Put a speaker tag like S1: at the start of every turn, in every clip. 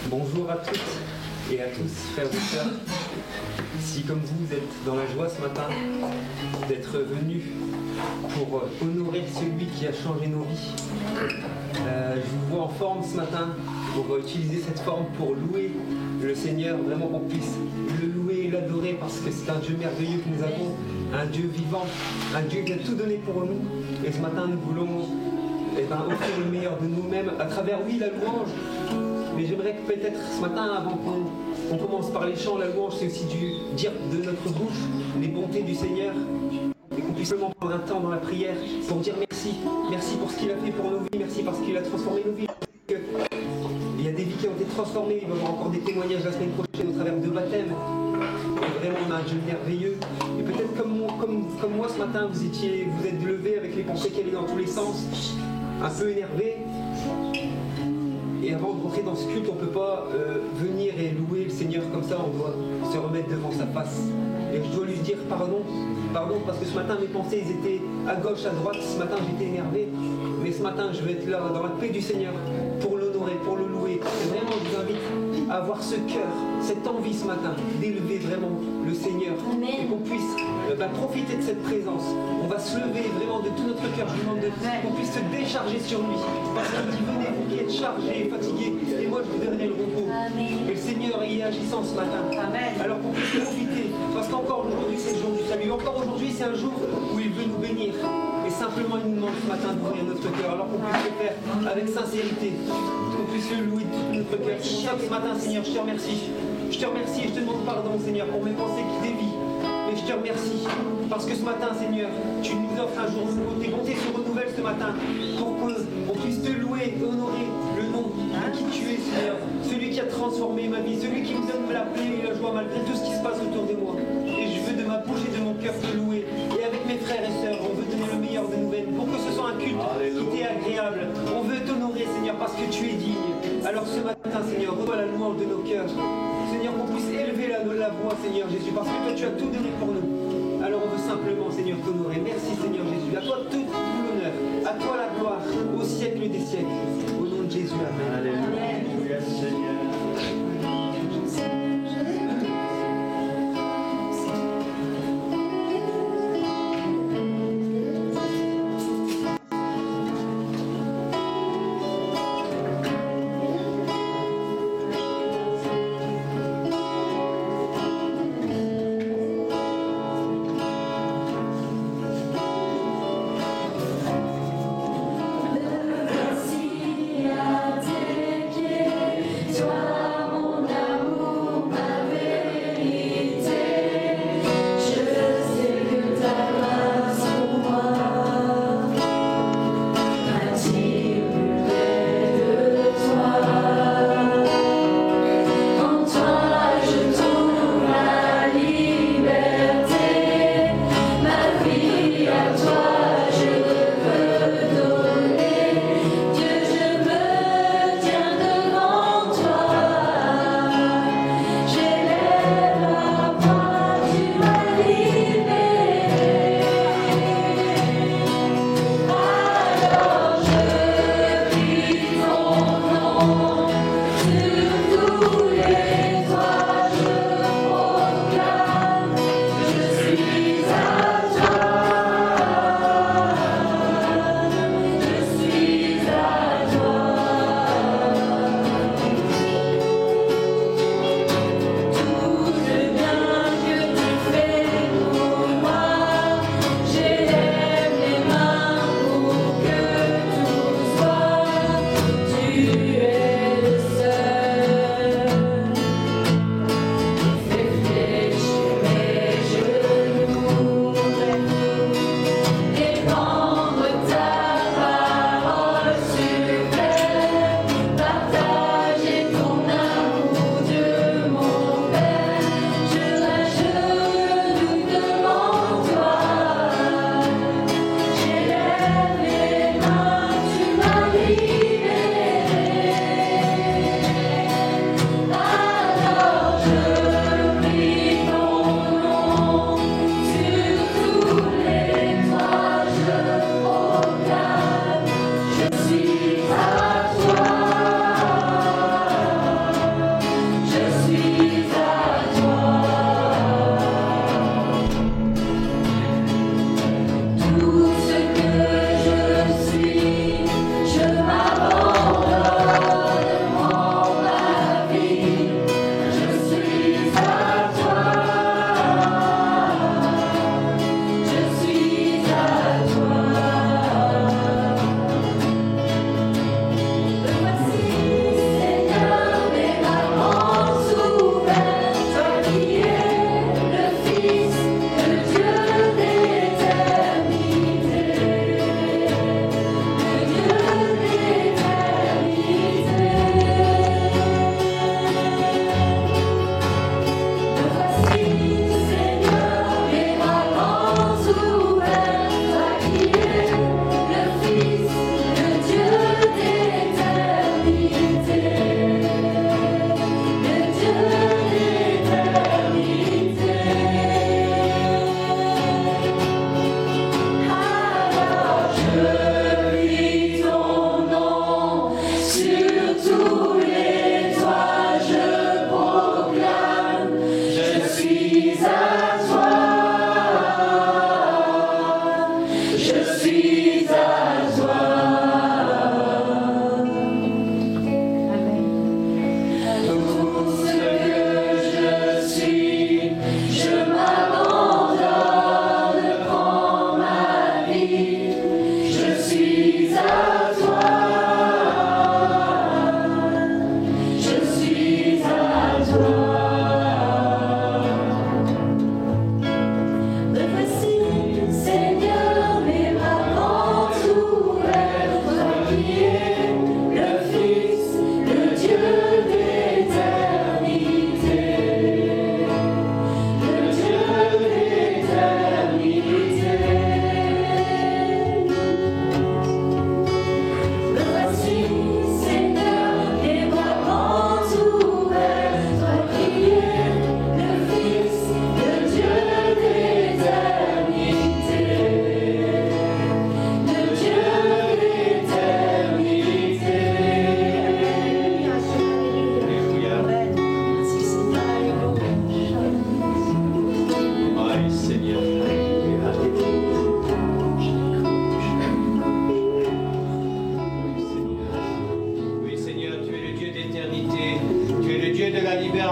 S1: Bonjour à toutes et à tous, frères et sœurs. Si comme vous êtes dans la joie ce matin d'être venus pour honorer celui qui a changé nos vies, je vous vois en forme ce matin pour utiliser cette forme pour louer le Seigneur, vraiment qu'on puisse le louer et l'adorer parce que c'est un Dieu merveilleux que nous avons, un Dieu vivant, un Dieu qui a tout donné pour nous. Et ce matin nous voulons offrir le meilleur de nous-mêmes à travers, oui, la louange. Mais j'aimerais que peut-être ce matin, avant qu'on commence par les chants, la louange, c'est aussi dire de notre bouche les bontés du Seigneur et qu'on puisse seulement prendre un temps dans la prière pour dire merci. Merci pour ce qu'il a fait pour nos vies, merci parce qu'il a transformé nos vies. Il y a des vies qui ont été transformées, il va y avoir encore des témoignages la semaine prochaine au travers de baptêmes. Et vraiment, on a un Dieu merveilleux. Et peut-être comme moi ce matin, vous êtes levé avec les pensées qui allaient dans tous les sens, un peu énervé. Et avant de rentrer dans ce culte, on ne peut pas venir et louer le Seigneur comme ça, on doit se remettre devant sa face. Et je dois lui dire pardon, parce que ce matin mes pensées elles étaient à gauche, à droite, ce matin j'étais énervé. Mais ce matin je vais être là dans la paix du Seigneur pour l'honorer, pour le louer. Et vraiment je vous invite à avoir ce cœur, cette envie ce matin d'élever vraiment le Seigneur. Amen. Et qu'on puisse profiter de cette présence. On va se lever vraiment de tout notre cœur. Je vous demande qu'on puisse se décharger sur lui. Parce qu'il dit venez vous qui êtes chargés et fatigués, et moi je vous donnerai le repos. Amen. Et le Seigneur y est agissant ce matin. Amen. Alors qu'on puisse profiter. Parce qu'encore aujourd'hui c'est le jour du salut. Encore aujourd'hui c'est un jour où il veut nous bénir. Et simplement il nous demande ce matin d'ouvrir notre cœur. Alors qu'on puisse le faire avec sincérité. Qu'on puisse le louer de tout notre cœur. C'est pour ça que ce matin Seigneur je te remercie. Je te remercie et je te demande pardon Seigneur pour mes pensées qui dévient. Et je te remercie parce que ce matin, Seigneur, tu nous offres un jour nouveau. Tes bontés se renouvellent ce matin pour qu'on puisse te louer et honorer le nom de qui tu es, Seigneur. Celui qui a transformé ma vie, celui qui me donne la paix et la joie malgré tout ce qui se passe autour de moi. Et je veux de ma bouche et de mon cœur te louer. Et avec mes frères et sœurs, on veut donner le meilleur de nous-mêmes pour que ce soit un culte qui t'est agréable. On veut t'honorer, Seigneur, parce que tu es digne. Alors ce matin, Seigneur, reçois la louange de nos cœurs. Seigneur, qu'on puisse élever la voix, Seigneur Jésus, parce que toi tu as tout donné pour nous. Alors on veut simplement, Seigneur, t'honorer. Merci, Seigneur Jésus. À toi tout l'honneur, à toi la gloire, au siècle des siècles. Au nom de Jésus, Amen. Alléluia, Seigneur.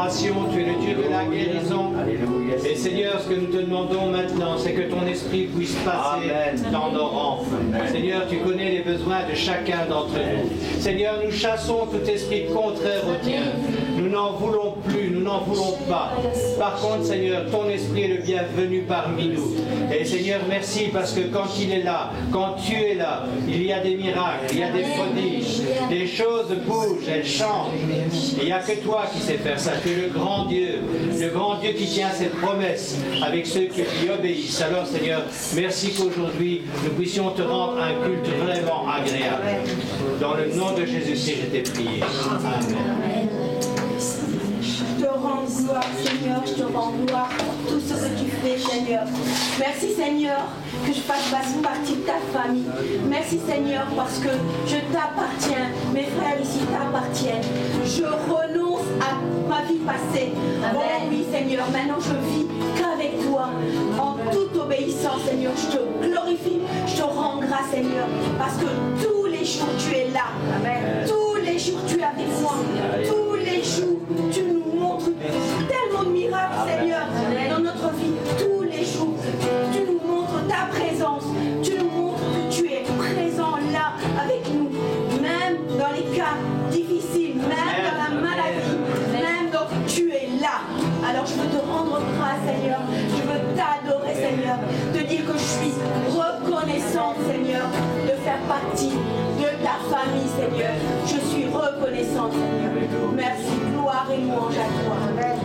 S2: restauration, tu es le Dieu de la guérison.
S3: Alléluia.
S2: Et Seigneur, ce que nous te demandons maintenant, c'est que ton esprit puisse passer dans nos rangs. Seigneur, tu connais les besoins de chacun d'entre nous. Seigneur, nous chassons tout esprit contraire au tien. Nous n'en voulons plus, nous n'en voulons pas. Par contre, Seigneur, ton esprit est le bienvenu parmi nous. Et Seigneur, merci parce que quand il est là, quand tu es là, il y a des miracles, il y a des prodiges, des choses bougent, elles changent. Il n'y a que toi qui sais faire ça. Tu es le grand Dieu qui tient ses promesses avec ceux qui lui obéissent. Alors Seigneur, merci qu'aujourd'hui nous puissions te rendre un culte vraiment agréable. Dans le nom de Jésus-Christ, je t'ai prié. Amen.
S4: Je te rends gloire, Seigneur, je te rends gloire pour tout ce que tu fais, Seigneur. Merci, Seigneur, que je fasse partie de ta famille. Merci, Seigneur, parce que je t'appartiens. Mes frères ici t'appartiennent. Je renonce à ma vie passée. Oh oui, Seigneur, maintenant je vis qu'avec toi. En toute obéissance, Seigneur, je te glorifie, je te rends grâce, Seigneur, parce que tous les jours tu es là. Amen. Tous les jours tu es avec moi. Tous les jours tu nous montres tellement de miracles, Seigneur, dans notre vie. Tous les jours tu nous montres ta présence. Tu nous montres que tu es présent là avec nous. Même dans les cas difficiles, même dans la maladie, même dans tu es là. Alors je veux te rendre grâce, Seigneur. Je veux t'adorer, Seigneur. Te dire que je suis reconnaissante, Seigneur, de faire partie de ta famille, Seigneur. Je suis reconnaissante, Seigneur. Merci, gloire et louange à toi. Amen.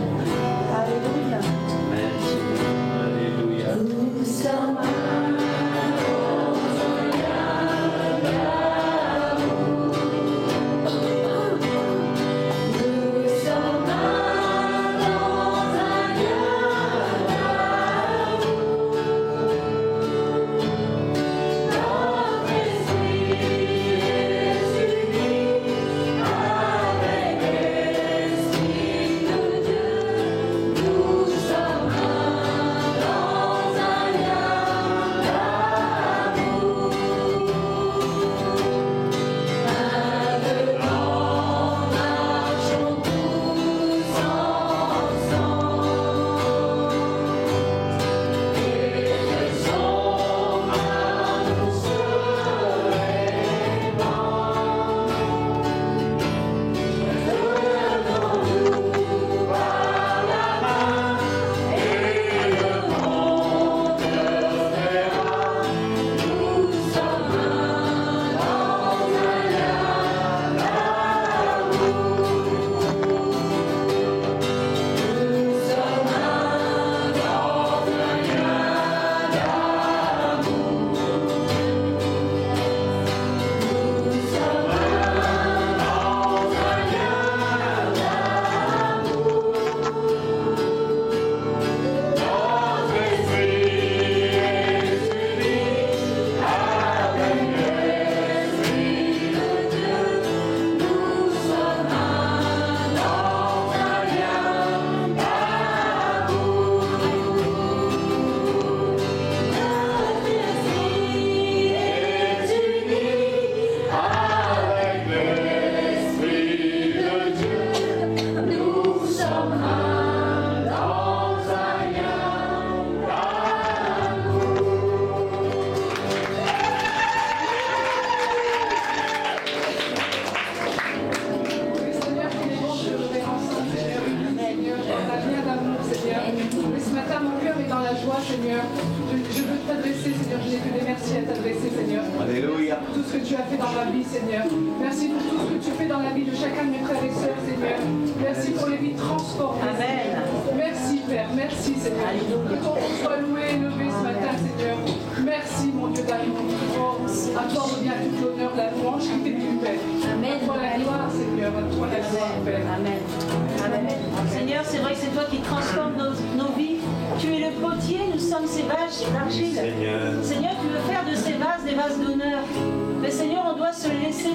S4: Alléluia.
S2: Alléluia.
S4: Nous sommes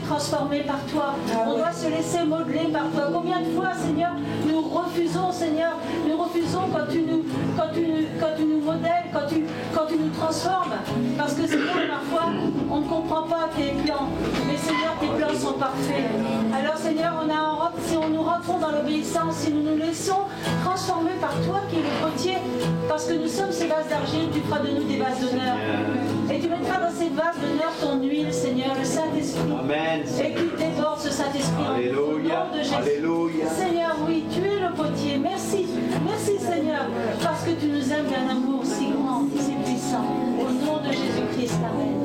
S5: transformé par toi. On doit se laisser modeler par toi. Combien de fois, Seigneur, nous refusons, Seigneur, nous refusons quand tu nous modèles, quand tu nous transformes. Parce que Seigneur, parfois, on ne comprend pas tes plans. Mais Seigneur, tes plans sont parfait. Alors Seigneur, si nous rentrons dans l'obéissance, si nous nous laissons transformer par toi qui es le potier, parce que nous sommes ces vases d'argile, tu feras de nous des vases d'honneur. Et tu mettras dans ces vases d'honneur ton huile, Seigneur, le Saint-Esprit.
S2: Amen.
S5: Et qu'il déborde ce Saint-Esprit au nom de Jésus.
S2: Alléluia.
S5: Seigneur, oui, tu es le potier. Merci. Merci Seigneur, parce que tu nous aimes d'un amour si grand, si puissant. Au nom de Jésus-Christ, Amen.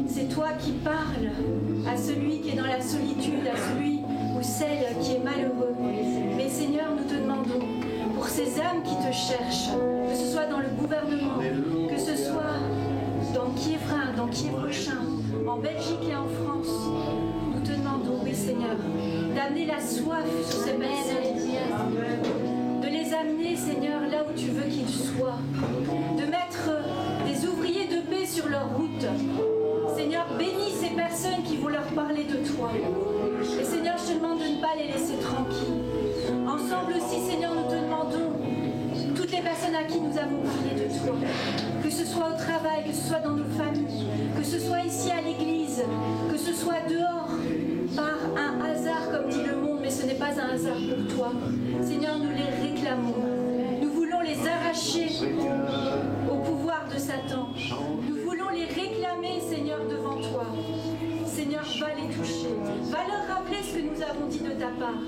S5: C'est toi qui parles à celui qui est dans la solitude, à celui ou celle qui est malheureux. Mais Seigneur, nous te demandons pour ces âmes qui te cherchent, que ce soit dans le gouvernement, que ce soit dans Kievrin, dans Kievrechin, en Belgique et en France. nous te demandons, oui Seigneur, d'amener la soif sur ces personnes, de les amener, Seigneur, là où tu veux qu'ils soient, de mettre des ouvriers de paix sur leur route. Seigneur, bénis ces personnes qui vont leur parler de toi. Et Seigneur, je te demande de ne pas les laisser tranquilles. Ensemble aussi, Seigneur, nous te demandons toutes les personnes à qui nous avons parlé de toi, que ce soit au travail, que ce soit dans nos familles, que ce soit ici à l'église, que ce soit dehors, par un hasard comme dit le monde, mais ce n'est pas un hasard pour toi. Seigneur, nous les réclamons. Nous voulons les arracher au pouvoir de Satan. Nous voulons les réclamer, Seigneur, devant toi. Seigneur, va les toucher. Va leur rappeler ce que nous avons dit de ta part.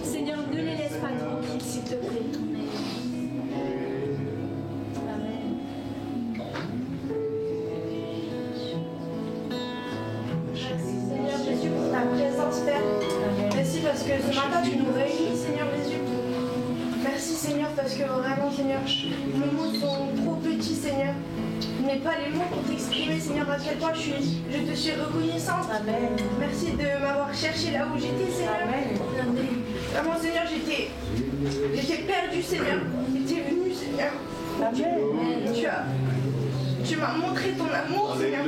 S5: Seigneur, ne les laisse pas tranquilles, s'il te plaît.
S4: Seigneur Jésus, pour ta présence, Père. Merci parce que ce matin, tu nous réunis, Seigneur Jésus. Merci, Seigneur, parce que vraiment, Seigneur, nos mots sont trop petits, Seigneur. Je n'ai pas les mots pour t'exprimer, Seigneur, à quel point je te suis reconnaissante. Amen. Merci de m'avoir cherché là où j'étais, Seigneur. Amen. Vraiment, Seigneur, j'étais perdue, Seigneur. J'étais venue, Seigneur. Amen. Tu m'as montré ton amour, Seigneur.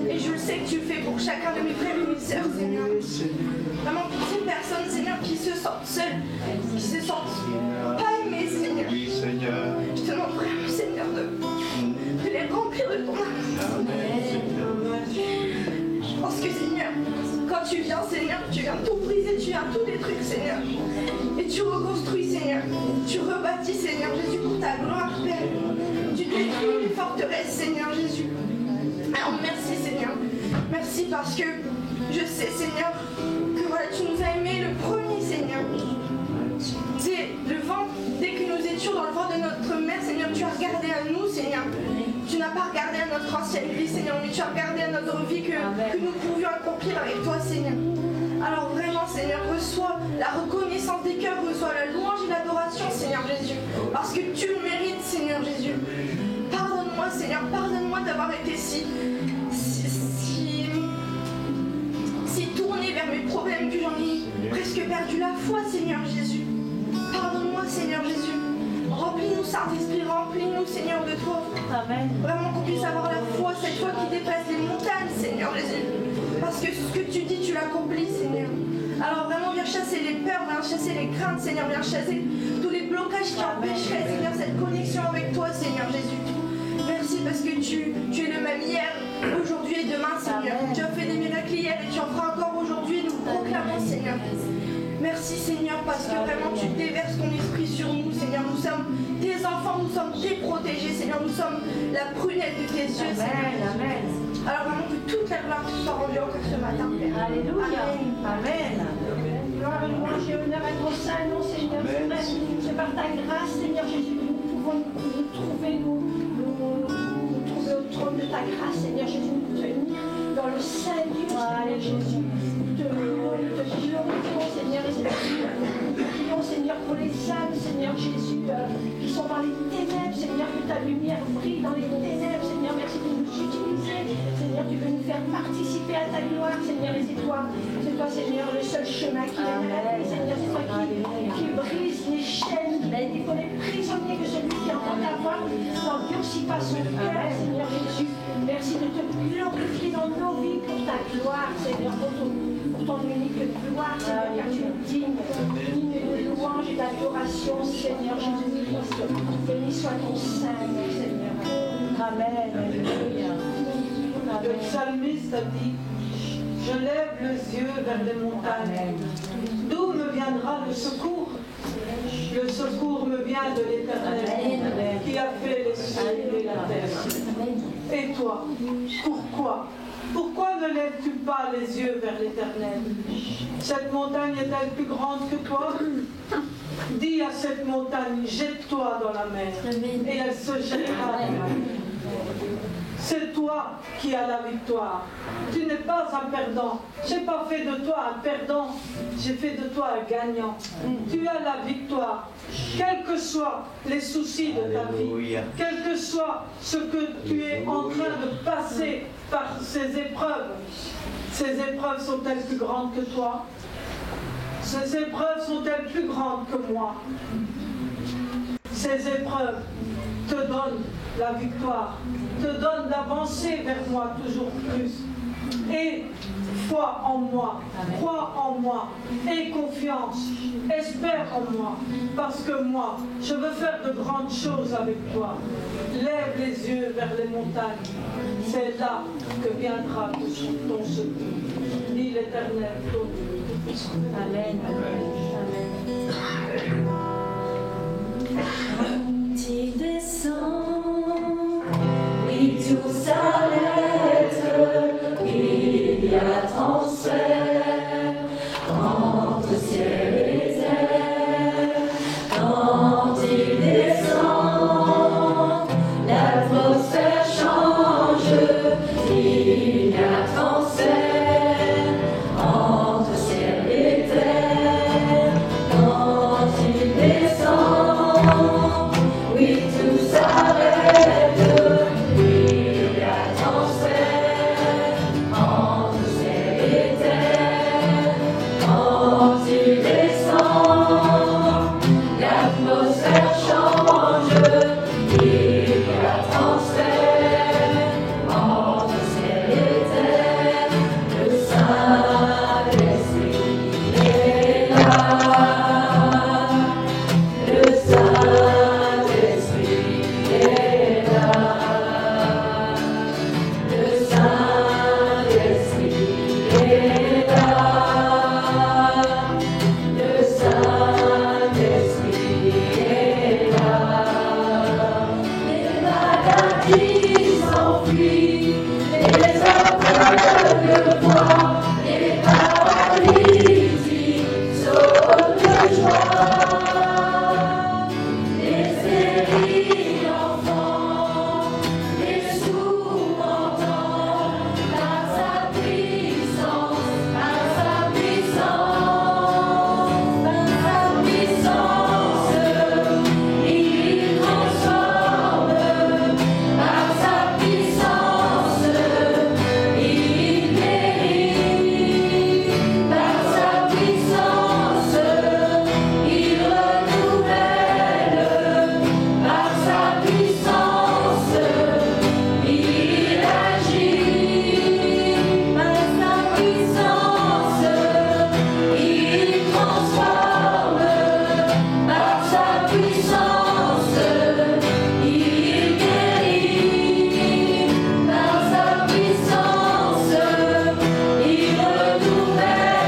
S4: Et je le sais que tu le fais pour chacun de mes frères et mes sœurs, Seigneur. Vraiment pour ces personnes, Seigneur, qui se sentent seules, qui se sentent pas aimées, Seigneur.
S3: Oui, Seigneur.
S4: Je te demande vraiment, Seigneur, de les remplir de ton amour. Je pense que, Seigneur, quand tu viens, Seigneur, tu viens tout briser, tu viens tout détruire, Seigneur. Et tu reconstruis, Seigneur. Tu rebâtis, Seigneur Jésus, pour ta gloire, Père. Tu détruis les forteresses, Seigneur Jésus. Alors merci, Seigneur. Merci parce que je sais, Seigneur, que voilà, tu nous as aimés le premier, Seigneur. C'est le ventre, dès que nous étions dans le ventre de notre mère, Seigneur, tu as regardé à nous, Seigneur. Tu n'as pas regardé à notre ancienne vie, Seigneur, mais tu as regardé à notre vie que nous pouvions accomplir avec toi, Seigneur. Alors vraiment, Seigneur, reçois la reconnaissance des cœurs, reçois la louange et l'adoration, Seigneur Jésus. Parce que tu le mérites, Seigneur Jésus. Pardonne-moi, Seigneur, pardonne-moi d'avoir été si tournée vers mes problèmes que j'en ai presque perdu la foi, Seigneur Jésus. Pardonne-moi, Seigneur Jésus. Remplis-nous, Saint-Esprit, remplis-nous, Seigneur, de toi. Amen. Vraiment qu'on puisse avoir la foi, cette foi qui dépasse les montagnes, Seigneur Jésus. Parce que ce que tu dis, tu l'accomplis, Seigneur. Alors vraiment, viens chasser les peurs, viens chasser les craintes, Seigneur. Viens chasser tous les blocages qui empêcheraient, Seigneur, cette connexion avec toi, Seigneur Jésus. Merci parce que tu es le même hier, aujourd'hui et demain, Seigneur. Tu as fait des miracles hier et tu en feras encore aujourd'hui et nous proclamons, Seigneur. Merci, Seigneur, parce que vraiment tu déverses ton esprit sur nous, Seigneur. Nous sommes tes enfants, nous sommes tes protégés, Seigneur. Nous sommes la prunelle de tes yeux, Seigneur. Amen. Alors vraiment que toute la gloire te soit rendue encore ce matin, Père. Alléluia. Amen. Gloire et louange et honneur à ton saint nom, Seigneur. C'est par ta grâce, Seigneur Jésus, que nous pouvons nous trouver au trône de ta grâce, Seigneur Jésus, nous tenir dans le sein du Seigneur Jésus. Nous te glorifions, Seigneur, et nous prions, Seigneur, pour les âmes, Seigneur Jésus, qui sont dans les ténèbres, Seigneur, que ta lumière brille dans les ténèbres, Seigneur, merci de nous utiliser, Seigneur, tu veux nous faire participer à ta gloire, Seigneur, et c'est toi, Seigneur, le seul chemin qui mène à la vie, Seigneur, c'est toi qui brise les chaînes, il faut les prisonniers que celui qui entend ta voix n'endurcit pas son cœur, Seigneur Jésus. Merci de te glorifier dans nos vies pour ta gloire, Seigneur, pour ton unique gloire, Seigneur, car tu es digne de louange et d'adoration, Seigneur Jésus-Christ. Béni soit ton saint nom, Seigneur. Amen. Alléluia.
S6: Le psalmiste dit: je lève les yeux vers les montagnes. D'où me viendra le secours? Le secours me vient de l'Éternel qui a fait les cieux et la terre. Et toi, pourquoi ne lèves-tu pas les yeux vers l'Éternel? Cette montagne est-elle plus grande que toi? Dis à cette montagne, jette-toi dans la mer, et elle se jettera dans la mer. C'est toi qui as la victoire. Tu n'es pas un perdant. Je n'ai pas fait de toi un perdant. J'ai fait de toi un gagnant. Tu as la victoire. Quels que soient les soucis de ta vie, quel que soit ce que tu es en train de passer par ces épreuves, Ces épreuves sont-elles plus grandes que toi? Ces épreuves sont-elles plus grandes que moi? Ces épreuves te donnent la victoire, te donnent d'avancer vers moi toujours plus. Et foi en moi, crois en moi, aie confiance, espère en moi, parce que moi, je veux faire de grandes choses avec toi. Lève les yeux vers les montagnes, c'est là que viendra ton secours. Dis l'Éternel, ton Dieu.
S5: Amen. Quand il descend, oui, tout s'arrête, il y a transfert entre ciel et terre. Quand il descend, l'atmosphère change, il y a transfert entre ciel et terre. Quand il descend, oui, tout s'arrête, il y a transfert entre ciel et terre. Quand il descend, l'atmosphère change, il y a transfert entre ciel et terre. Le Saint-Esprit est là. Le Saint-Esprit est là. Le Saint-Esprit est là. Le Saint-Esprit est là. Les maladies s'enfuient, les aveugles voient, les paralytiques sautent de joie. Les stériles enfants, les sourds entendent, par sa puissance, par sa puissance, il transforme, par sa puissance, il guérit, par sa puissance, il renouvelle, par sa puissance, il agit, par sa puissance, il transforme, par sa puissance, il guérit, par sa puissance, il renouvelle,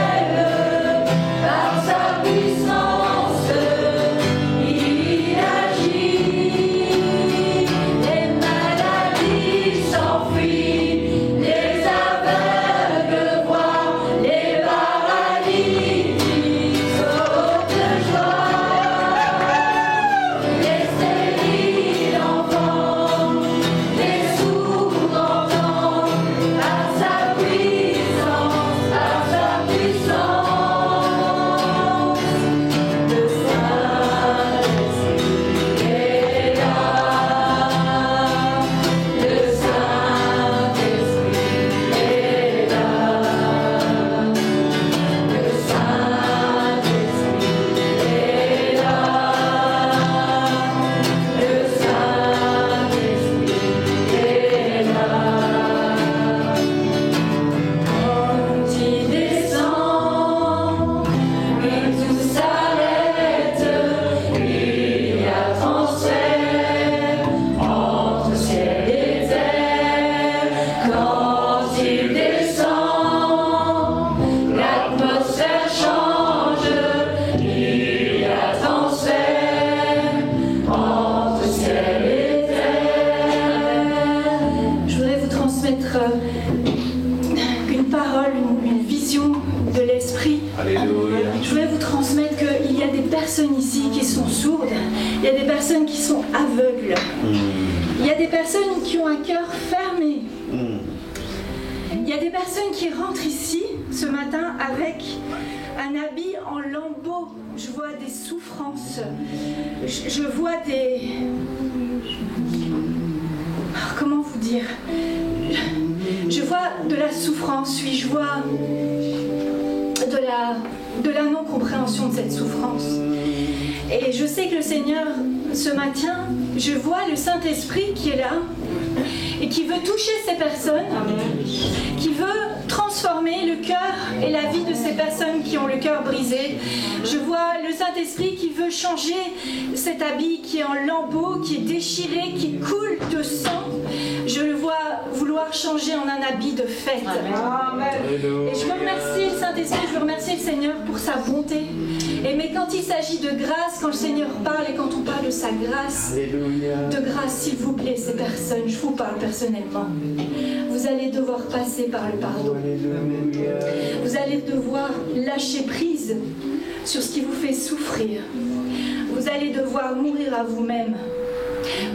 S5: par sa puissance, il agit. Les maladies s'enfuient, les aveugles voient, les paralytiques sautent de joie. Les stériles entendent, les sourds entendent, par sa puissance, par sa puissance. Le Saint-Esprit est là. Le Saint-Esprit est là. Le Saint-Esprit est là. Le Saint-Esprit est là. Quand il descend, et tout s'arrête, il y a transfert entre ciel et terre. Quand il descend, l'atmosphère change, il y a transfert entre ciel et terre. Je voudrais vous transmettre une parole, une vision de l'esprit.
S2: Alléluia.
S5: Je voulais vous transmettre qu'il y a des personnes ici qui sont sourdes, il y a des personnes qui sont aveugles, il y a des personnes qui ont un cœur fermé, il y a des personnes qui rentrent ici ce matin avec un habit en lambeaux. Je vois des souffrances, je vois des... Comment vous dire ? Je vois de la souffrance, oui, je vois de la non-compréhension de cette souffrance. Et je sais que le Seigneur, ce matin, je vois le Saint-Esprit qui est là et qui veut toucher ces personnes, qui veut transformer le cœur et la vie de ces personnes qui ont le cœur brisé. Je vois le Saint-Esprit qui veut changer cet habit qui est en lambeaux, qui est déchiré, qui coule de sang. Je le vois vouloir changer en un habit de fête. Amen. Et je remercie le Saint-Esprit, je remercie le Seigneur pour sa bonté. Et mais quand il s'agit de grâce, quand le Seigneur parle et quand on parle de sa grâce, de grâce, s'il vous plaît, ces personnes, je vous parle personnellement. Vous allez devoir passer par le pardon. Vous allez devoir lâcher prise sur ce qui vous fait souffrir. Vous allez devoir mourir à vous-même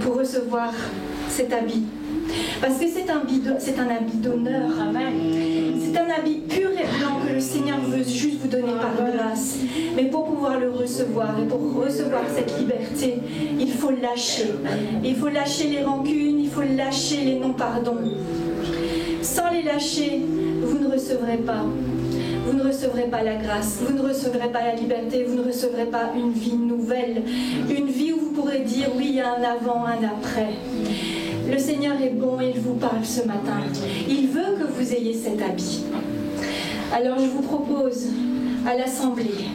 S5: pour recevoir cet habit. Parce que c'est un habit d'honneur. C'est un habit pur et blanc que le Seigneur veut juste vous donner par grâce. Mais pour pouvoir le recevoir et pour recevoir cette liberté, il faut lâcher. Il faut lâcher les rancunes, il faut lâcher les non-pardons. Sans les lâcher, vous ne recevrez pas. Vous ne recevrez pas la grâce, vous ne recevrez pas la liberté, vous ne recevrez pas une vie nouvelle. Une vie où vous pourrez dire oui, il y a un avant, un après. Le Seigneur est bon et il vous parle ce matin. Il veut que vous ayez cet habit. Alors je vous propose à l'Assemblée,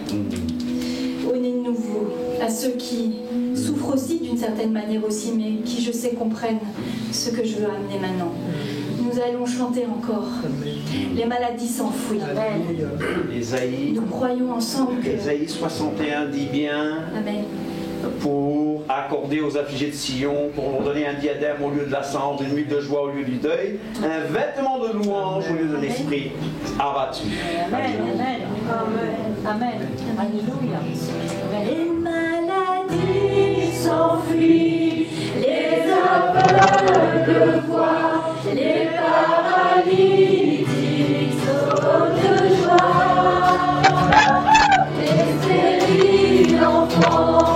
S5: au Né Nouveau, à ceux qui souffrent aussi d'une certaine manière aussi, mais qui je sais comprennent ce que je veux amener maintenant. Nous allons chanter encore. Les maladies s'enfuient. Nous croyons ensemble que...
S3: Ésaïe 61 dit bien...
S5: Amen.
S3: Pour accorder aux affligés de Sion, pour leur donner un diadème au lieu de la cendre, une huile de joie au lieu du deuil, un vêtement de louange au lieu de l'esprit abattu.
S5: Amen. Amen. Amen. Alléluia. Les maladies s'enfuient, les aveugles voient, les paralytiques sautent de joie, les stériles enfants.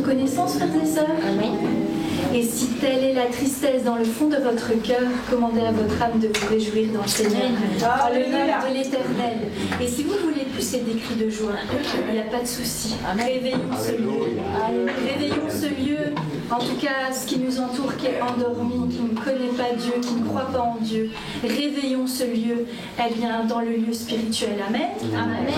S7: reconnaissance, frères et sœurs? Et si telle est la tristesse dans le fond de votre cœur, commandez à votre âme de vous réjouir dans le Seigneur, à l'honneur de l'Éternel. Et si vous voulez pousser des cris de joie, il n'y a pas de souci. Réveillons ce lieu. Réveillons ce lieu, en tout cas ce qui nous entoure, qui est endormi, qui ne connaît pas Dieu, qui ne croit pas en Dieu. Réveillons ce lieu, eh bien, dans le lieu spirituel. Amen. Amen.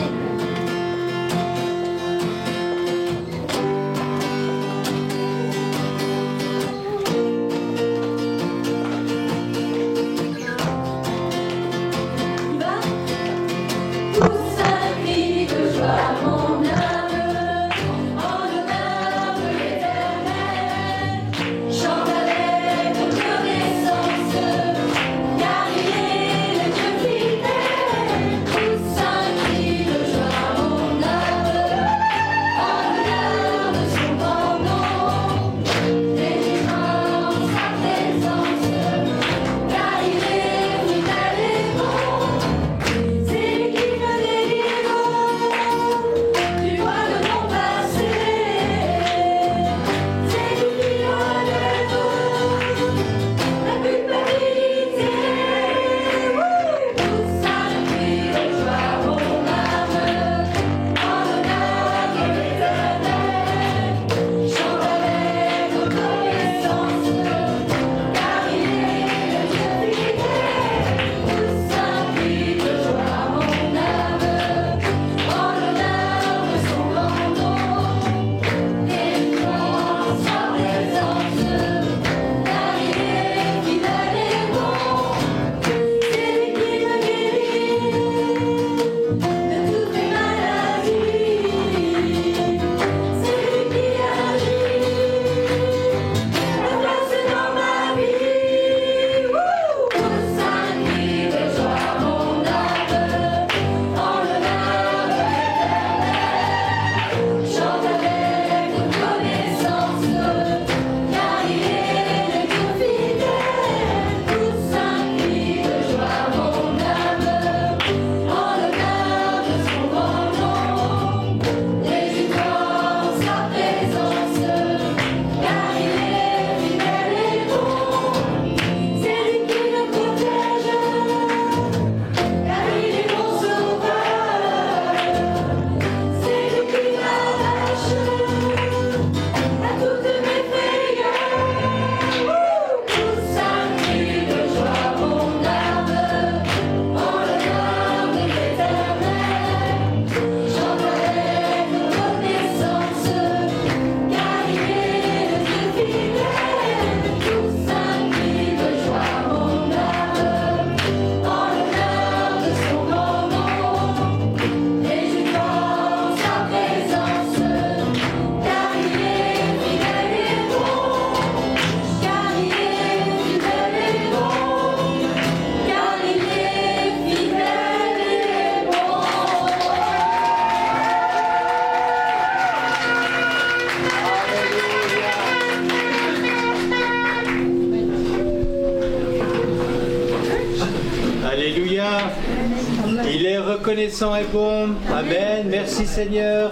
S2: Reconnaissant et bon. Amen. Merci Seigneur.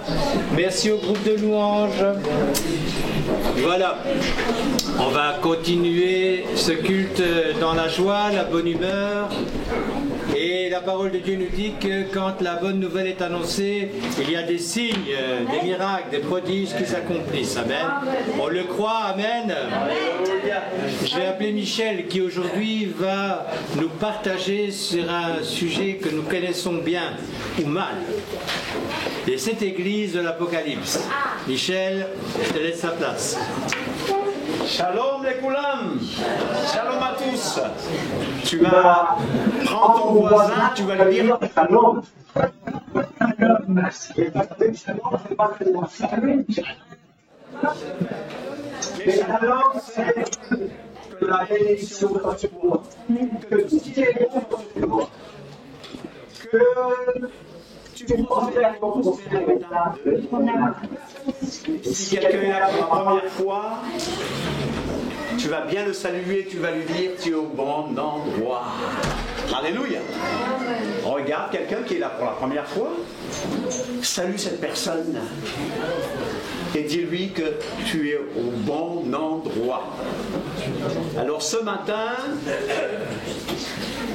S2: Merci au groupe de louanges. Voilà. On va continuer ce culte dans la joie, la bonne humeur. Et la parole de Dieu nous dit que quand la bonne nouvelle est annoncée, il y a des signes, des miracles, des prodiges qui s'accomplissent. Amen. On le croit. Amen. Je vais appeler Michel qui aujourd'hui va nous partager sur un sujet que nous connaissons bien ou mal. Et cette église de l'Apocalypse. Michel, je te laisse sa place.
S3: Shalom les koulam, shalom à tous. Tu vas prendre ton voisin, tu vas lui dire shalom. Merci. Mais shalom, c'est que la bénédiction de Dieu pour moi, que tout ce qui est bon pour toi, que tu prospères pour prospérer maintenant. Si quelqu'un est là pour la première fois, tu vas bien le saluer, tu vas lui dire tu es au bon endroit. Alléluia. Regarde quelqu'un qui est là pour la première fois. Salue cette personne.
S8: et dis-lui que tu es au bon endroit. Alors ce matin,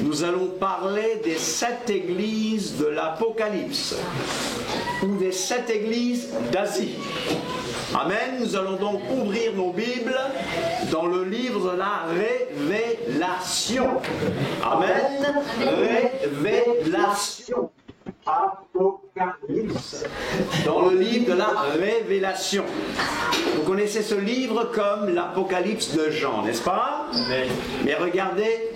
S8: nous allons parler des 7 églises de l'Apocalypse, ou des 7 églises d'Asie. Amen. Nous allons donc ouvrir nos Bibles dans le livre de la Révélation. Amen. Révélation. Apocalypse. Dans le livre de la Révélation. Vous connaissez ce livre comme l'Apocalypse de Jean, n'est-ce pas? Mais regardez,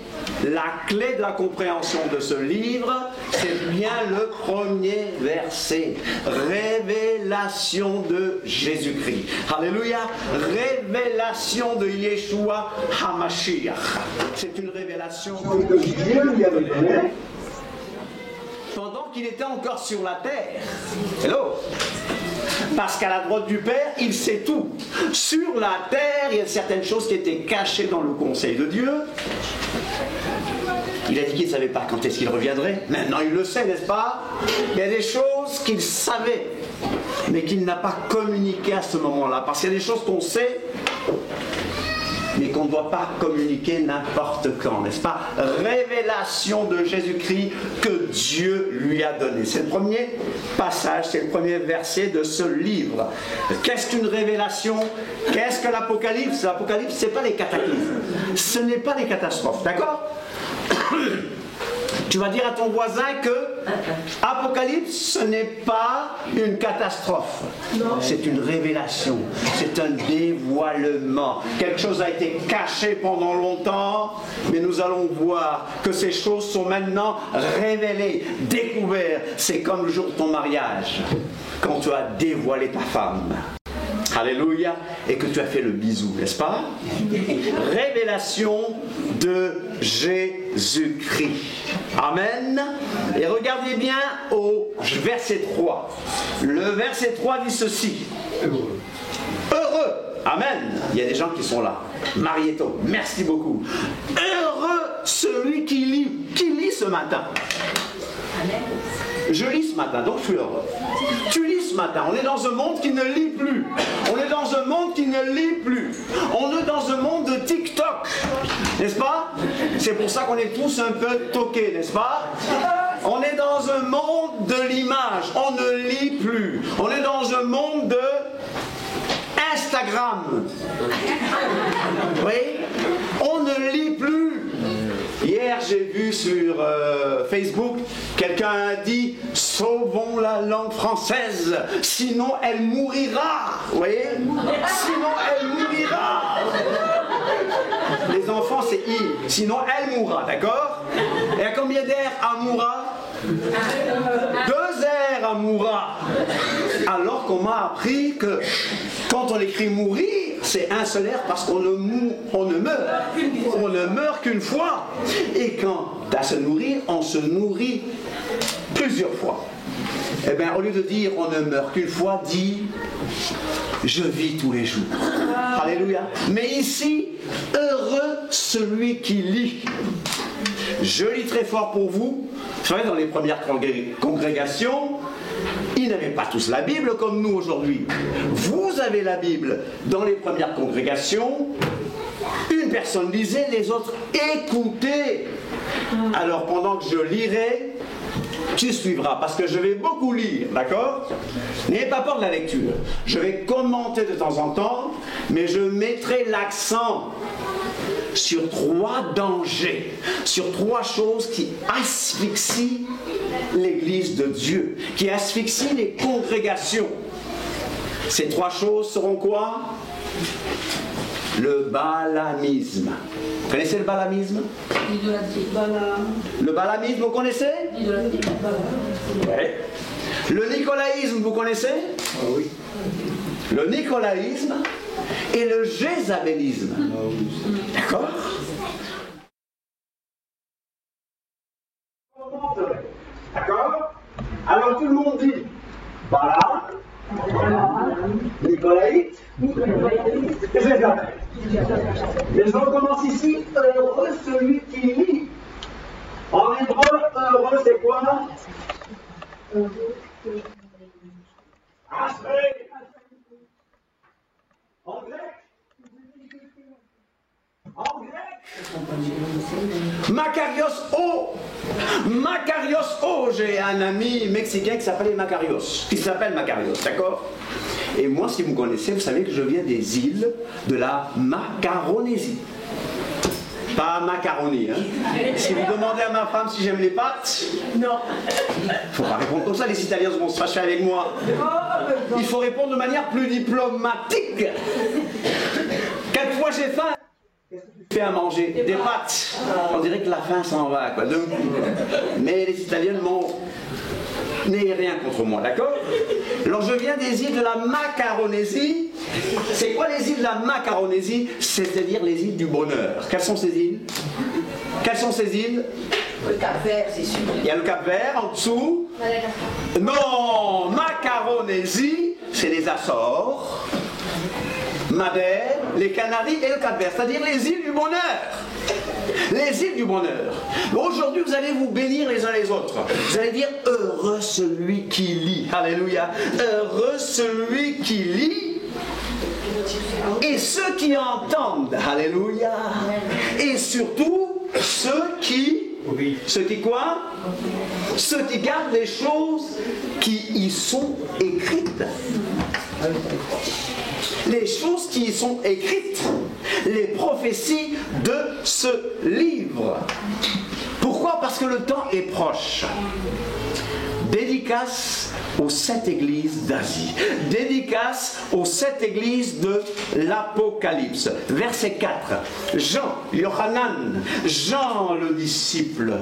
S8: la clé de la compréhension de ce livre, c'est bien le premier verset. Révélation de Jésus-Christ. Alléluia. Révélation de Yeshua HaMashiach. C'est une révélation que Dieu lui avait donnée pendant qu'il était encore sur la terre. Hello. Parce qu'à la droite du Père, il sait tout. Sur la terre, il y a certaines choses qui étaient cachées dans le conseil de Dieu. Il a dit qu'il ne savait pas quand est-ce qu'il reviendrait. Maintenant, il le sait, n'est-ce pas? Il y a des choses qu'il savait, mais qu'il n'a pas communiquées à ce moment-là. Parce qu'il y a des choses qu'on sait, mais qu'on ne doit pas communiquer n'importe quand, n'est-ce pas? Révélation de Jésus-Christ que Dieu lui a donné. C'est le premier passage, c'est le premier verset de ce livre. Qu'est-ce qu'une révélation? Qu'est-ce que l'Apocalypse? L'Apocalypse, ce n'est pas les cataclysmes. Ce n'est pas les catastrophes, d'accord? Tu vas dire à ton voisin que Apocalypse, ce n'est pas une catastrophe. C'est une révélation. C'est un dévoilement. Quelque chose a été caché pendant longtemps, mais nous allons voir que ces choses sont maintenant révélées, découvertes. C'est comme le jour de ton mariage, quand tu as dévoilé ta femme. Alléluia, et que tu as fait le bisou, n'est-ce pas? Révélation de Jésus-Christ. Amen. Et regardez bien au verset 3. Le verset 3 dit ceci. Heureux. Amen. Il y a des gens qui sont là. Marieto, merci beaucoup. Heureux celui qui lit. Qui lit ce matin? Je lis ce matin, donc je suis heureux. Tu lis ce matin. On est dans un monde qui ne lit plus. On est dans un monde qui ne lit plus. On est dans un monde de TikTok. N'est-ce pas? C'est pour ça qu'on est tous un peu toqués, n'est-ce pas? On est dans un monde de l'image. On ne lit plus. On est dans un monde de Instagram. Oui? On ne lit plus. Hier, j'ai vu sur Facebook, quelqu'un a dit « Sauvons la langue française, sinon elle mourira ». Vous voyez? Sinon elle mourira. Les enfants, c'est « i ». Sinon elle mourra, d'accord? Et à combien d'air Amoura? 2 airs Amoura. Alors qu'on m'a appris que quand on écrit mourir, c'est un seul air parce qu'on ne meurt qu'une fois. Et quand à se nourrir, on se nourrit plusieurs fois. Eh bien, au lieu de dire on ne meurt qu'une fois, dis je vis tous les jours. Alléluia. Mais ici, heureux celui qui lit. Je lis très fort pour vous. Vous savez, dans les premières congrégations, ils n'avaient pas tous la Bible comme nous aujourd'hui. Vous avez la Bible. Dans les premières congrégations, une personne lisait, les autres écoutaient. Alors pendant que je lirai, tu suivras, parce que je vais beaucoup lire, d'accord? N'ayez pas peur de la lecture. Je vais commenter de temps en temps, mais je mettrai l'accent sur 3 dangers, sur 3 choses qui asphyxient l'Église de Dieu, qui asphyxient les congrégations. Ces 3 choses seront quoi? Le balamisme. Vous connaissez le balamisme? Le balamisme, vous connaissez? Ouais. Le nicolaïsme, vous connaissez? Oui. Le nicolaïsme et le jézabélisme. D'accord?
S3: D'accord? Alors tout le monde dit Bala, Nicolaïte, et Jézabel. Les gens commencent ici, heureux celui qui lit. En hébreu, heureux c'est quoi?
S8: Macarios O. Macarios O. J'ai un ami mexicain qui s'appelle Macarios, d'accord? Et moi, si vous me connaissez, vous savez que je viens des îles de la Macaronésie. Pas macaroni, hein. Si vous demandez à ma femme si j'aime les pâtes, non. Faut pas répondre comme ça, les Italiens vont se fâcher avec moi. Il faut répondre de manière plus diplomatique. Quelquefois j'ai faim. Qu'est-ce que tu fais à manger? Des pâtes. On dirait que la faim s'en va, quoi. Mais les Italiens n'ayez rien contre moi, d'accord? Alors je viens des îles de la Macaronésie. C'est quoi les îles de la Macaronésie? C'est-à-dire les îles du bonheur. Quelles sont ces îles? Quelles sont ces îles?
S9: Le Cap-Vert, c'est sûr.
S8: Il y a le Cap-Vert en dessous. Non, Macaronésie, c'est les Açores, Madère, les Canaries et le Cap-Vert, c'est-à-dire les îles du bonheur. Les îles du bonheur. Aujourd'hui, vous allez vous bénir les uns les autres. Vous allez dire, heureux celui qui lit. Alléluia. Heureux celui qui lit. Et ceux qui entendent. Alléluia. Et surtout, ceux qui... Ceux qui quoi? Ceux qui gardent les choses qui y sont écrites. Les choses qui y sont écrites, les prophéties de ce livre. Pourquoi? Parce que le temps est proche. Dédicace aux 7 églises d'Asie. Dédicace aux 7 églises de l'Apocalypse. Verset 4. Jean, Yohanan, Jean le disciple.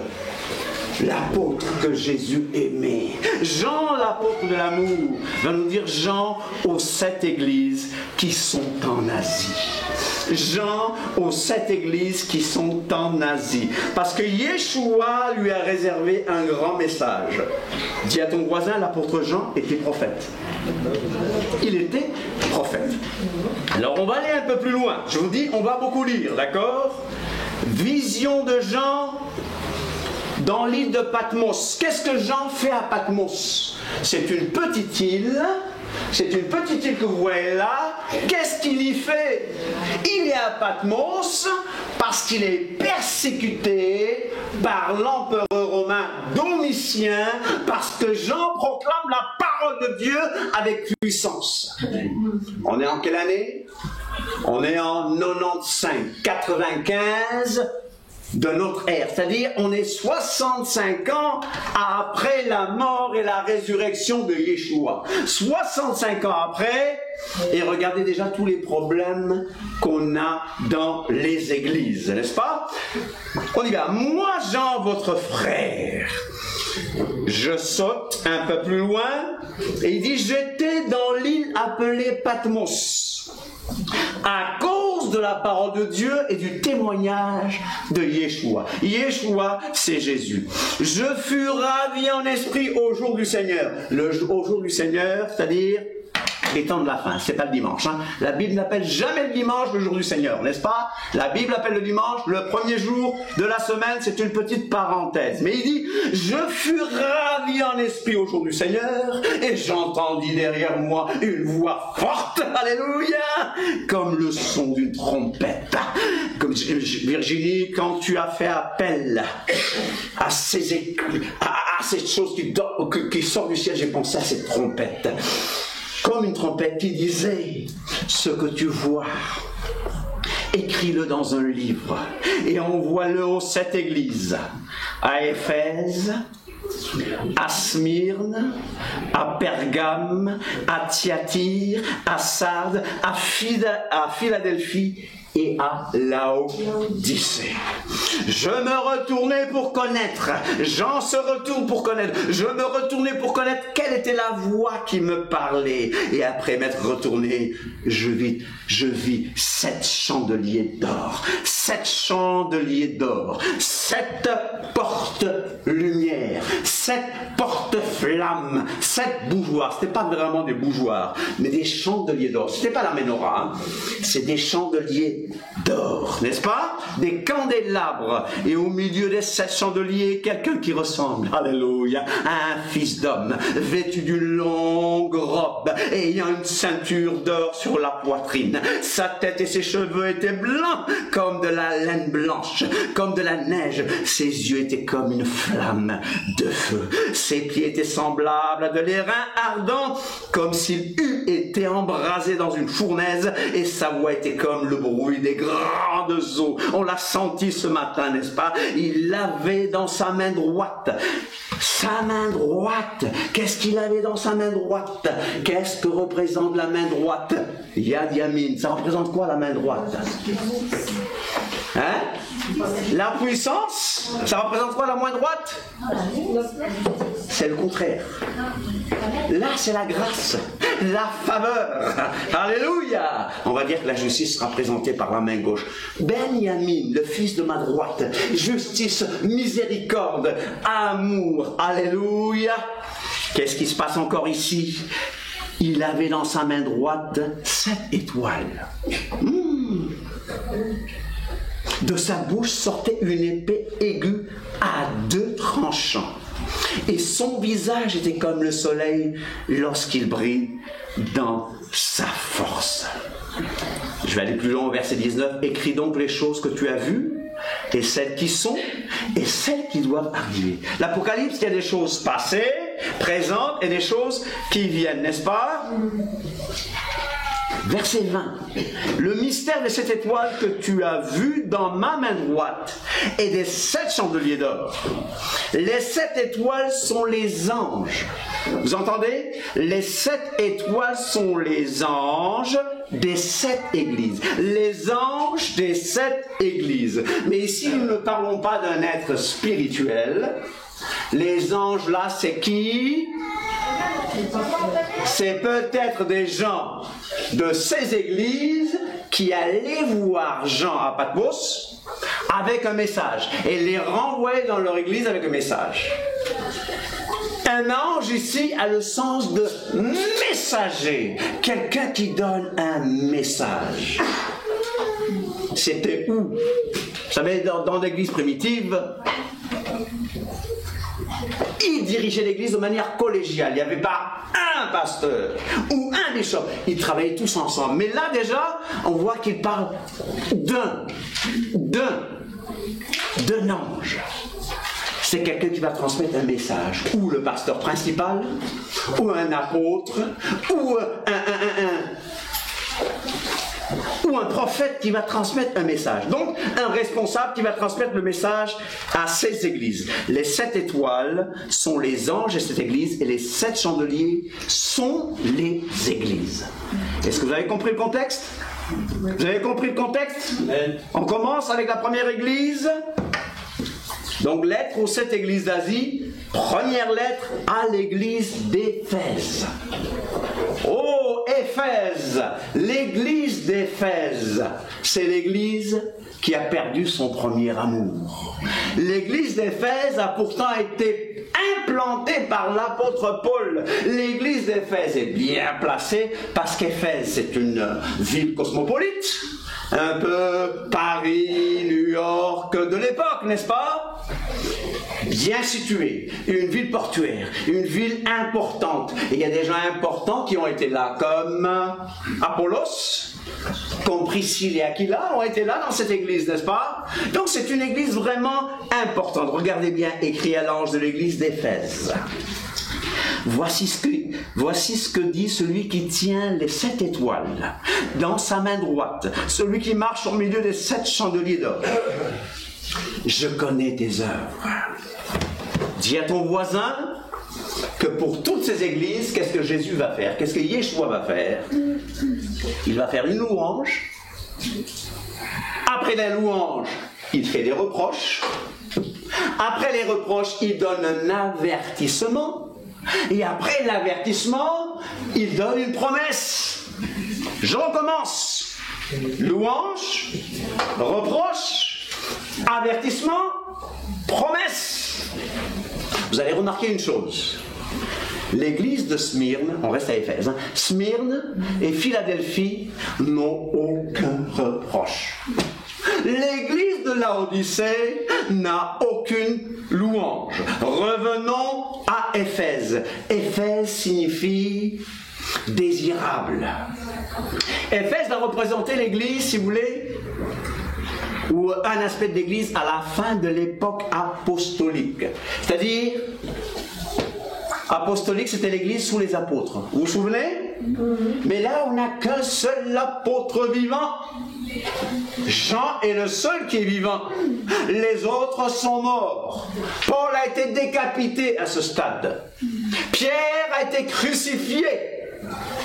S8: L'apôtre que Jésus aimait. Jean, l'apôtre de l'amour, va nous dire Jean aux 7 églises qui sont en Asie. Jean aux 7 églises qui sont en Asie. Parce que Yeshua lui a réservé un grand message. Dis à ton voisin, l'apôtre Jean était prophète. Il était prophète. Alors on va aller un peu plus loin. Je vous dis, on va beaucoup lire, d'accord? Vision de Jean dans l'île de Patmos. Qu'est-ce que Jean fait à Patmos? C'est une petite île. C'est une petite île que vous voyez là. Qu'est-ce qu'il y fait? Il est à Patmos parce qu'il est persécuté par l'empereur romain Domitien, parce que Jean proclame la parole de Dieu avec puissance. On est en quelle année? On est en 95 de notre ère, c'est-à-dire on est 65 ans après la mort et la résurrection de Yeshua. 65 ans après, et regardez déjà tous les problèmes qu'on a dans les églises, n'est-ce pas? On y va. Moi, Jean, votre frère, je saute un peu plus loin, et il dit, j'étais dans l'île appelée Patmos, à cause de la parole de Dieu et du témoignage de Yeshua. Yeshua, c'est Jésus. Je fus ravi en esprit au jour du Seigneur. Au jour du Seigneur, c'est-à-dire les temps de la fin, c'est pas le dimanche. Hein. La Bible n'appelle jamais le dimanche le jour du Seigneur, n'est-ce pas? La Bible appelle le dimanche le premier jour de la semaine, c'est une petite parenthèse. Mais il dit, je fus ravi en esprit au jour du Seigneur, et j'entendis derrière moi une voix forte, alléluia, comme le son d'une trompette. Comme Virginie, quand tu as fait appel à ces choses qui sortent du ciel, j'ai pensé à cette trompette. Comme une trompette qui disait, ce que tu vois, écris-le dans un livre et envoie-le aux 7 églises, à Éphèse, à Smyrne, à Pergame, à Thyatire, à Sardes, à Philadelphie et à Laodicée. Je me retournai pour connaître. Jean se retourne pour connaître. Je me retournai pour connaître quelle était la voix qui me parlait. Et après m'être retourné, je vis 7 chandeliers d'or. 7 chandeliers d'or. 7 portes lumière. 7 porte-flammes, 7 bougeoirs. C'était pas vraiment des bougeoirs, mais des chandeliers d'or. C'était pas la menorah, hein. C'est des chandeliers d'or, n'est-ce pas? Des candélabres. Et au milieu des 7 chandeliers, quelqu'un qui ressemble, alléluia, à un fils d'homme, vêtu d'une longue robe, et ayant une ceinture d'or sur la poitrine. Sa tête et ses cheveux étaient blancs, comme de la laine blanche, comme de la neige. Ses yeux étaient comme une flamme de feu. Ses pieds étaient semblables à de l'airain ardent, comme s'il eût été embrasé dans une fournaise, et sa voix était comme le bruit des grandes eaux. On l'a senti ce matin, n'est-ce pas? Il l'avait dans sa main droite. Sa main droite. Qu'est-ce qu'il avait dans sa main droite? Qu'est-ce que représente la main droite? Yad Yamin. Ça représente quoi, la main droite? Hein? La puissance? Ça représente quoi, la main droite? C'est le contraire. Là, c'est la grâce, la faveur. Alléluia! On va dire que la justice sera présentée par la main gauche. Benjamin, le fils de ma droite. Justice, miséricorde, amour. Alléluia! Qu'est-ce qui se passe encore ici? Il avait dans sa main droite 7 étoiles. De sa bouche sortait une épée aiguë à 2 tranchants. Et son visage était comme le soleil lorsqu'il brille dans sa force. Je vais aller plus loin au verset 19. Écris donc les choses que tu as vues, et celles qui sont, et celles qui doivent arriver. L'Apocalypse, il y a des choses passées, présentes, et des choses qui viennent, n'est-ce pas? Verset 20. Le mystère de cette étoile que tu as vu dans ma main droite et des 7 chandeliers d'or. Les 7 étoiles sont les anges. Vous entendez? Les 7 étoiles sont les anges des 7 églises. Les anges des 7 églises. Mais ici, nous ne parlons pas d'un être spirituel. Les anges là, c'est qui? C'est peut-être des gens de ces églises qui allaient voir Jean à Patmos avec un message et les renvoyaient dans leur église avec un message. Un ange ici a le sens de messager, quelqu'un qui donne un message. C'était où? Vous savez, dans l'église primitive, il dirigeait l'église de manière collégiale. Il n'y avait pas un pasteur ou un bishop. Ils travaillaient tous ensemble. Mais là, déjà, on voit qu'il parle d'un ange. C'est quelqu'un qui va transmettre un message. Ou le pasteur principal, ou un apôtre, ou un prophète qui va transmettre un message. Donc, un responsable qui va transmettre le message à ces églises. Les 7 étoiles sont les anges de cette église et les 7 chandeliers sont les églises. Est-ce que vous avez compris le contexte? Vous avez compris le contexte? On commence avec la première église. Donc, lettre aux 7 églises d'Asie. Première lettre à l'église d'Éphèse. Oh, Éphèse! L'église d'Éphèse, c'est l'église qui a perdu son premier amour. L'église d'Éphèse a pourtant été implantée par l'apôtre Paul. L'église d'Éphèse est bien placée parce qu'Éphèse, c'est une ville cosmopolite. Un peu Paris, New York de l'époque, n'est-ce pas? Bien située, une ville portuaire, une ville importante. Et il y a des gens importants qui ont été là, comme Apollos, comme Priscille et Aquila ont été là dans cette église, n'est-ce pas? Donc c'est une église vraiment importante. Regardez bien, écrit à l'ange de l'église d'Éphèse. Voici ce que dit celui qui tient les 7 étoiles dans sa main droite, celui qui marche au milieu des 7 chandeliers d'or. Je connais tes œuvres. Dis à ton voisin que pour toutes ces églises, qu'est-ce que Jésus va faire? Qu'est-ce que Yeshua va faire? Il va faire une louange. Après la louange, il fait des reproches. Après les reproches, il donne un avertissement. Et après l'avertissement, il donne une promesse. Je recommence. Louange, reproche, avertissement, promesse. vous allez remarquer une chose. L'église de Smyrne, on reste à Éphèse, hein, Smyrne et Philadelphie n'ont aucun reproche. L'église de Laodicée n'a aucune louange. Revenons à Éphèse. Éphèse signifie désirable. Éphèse va représenter l'église, si vous voulez, ou un aspect de l'église à la fin de l'époque apostolique. C'est-à-dire, apostolique, c'était l'église sous les apôtres. Vous vous souvenez? Mais là, on n'a qu'un seul apôtre vivant. Jean est le seul qui est vivant. Les autres sont morts. Paul a été décapité à ce stade. Pierre a été crucifié.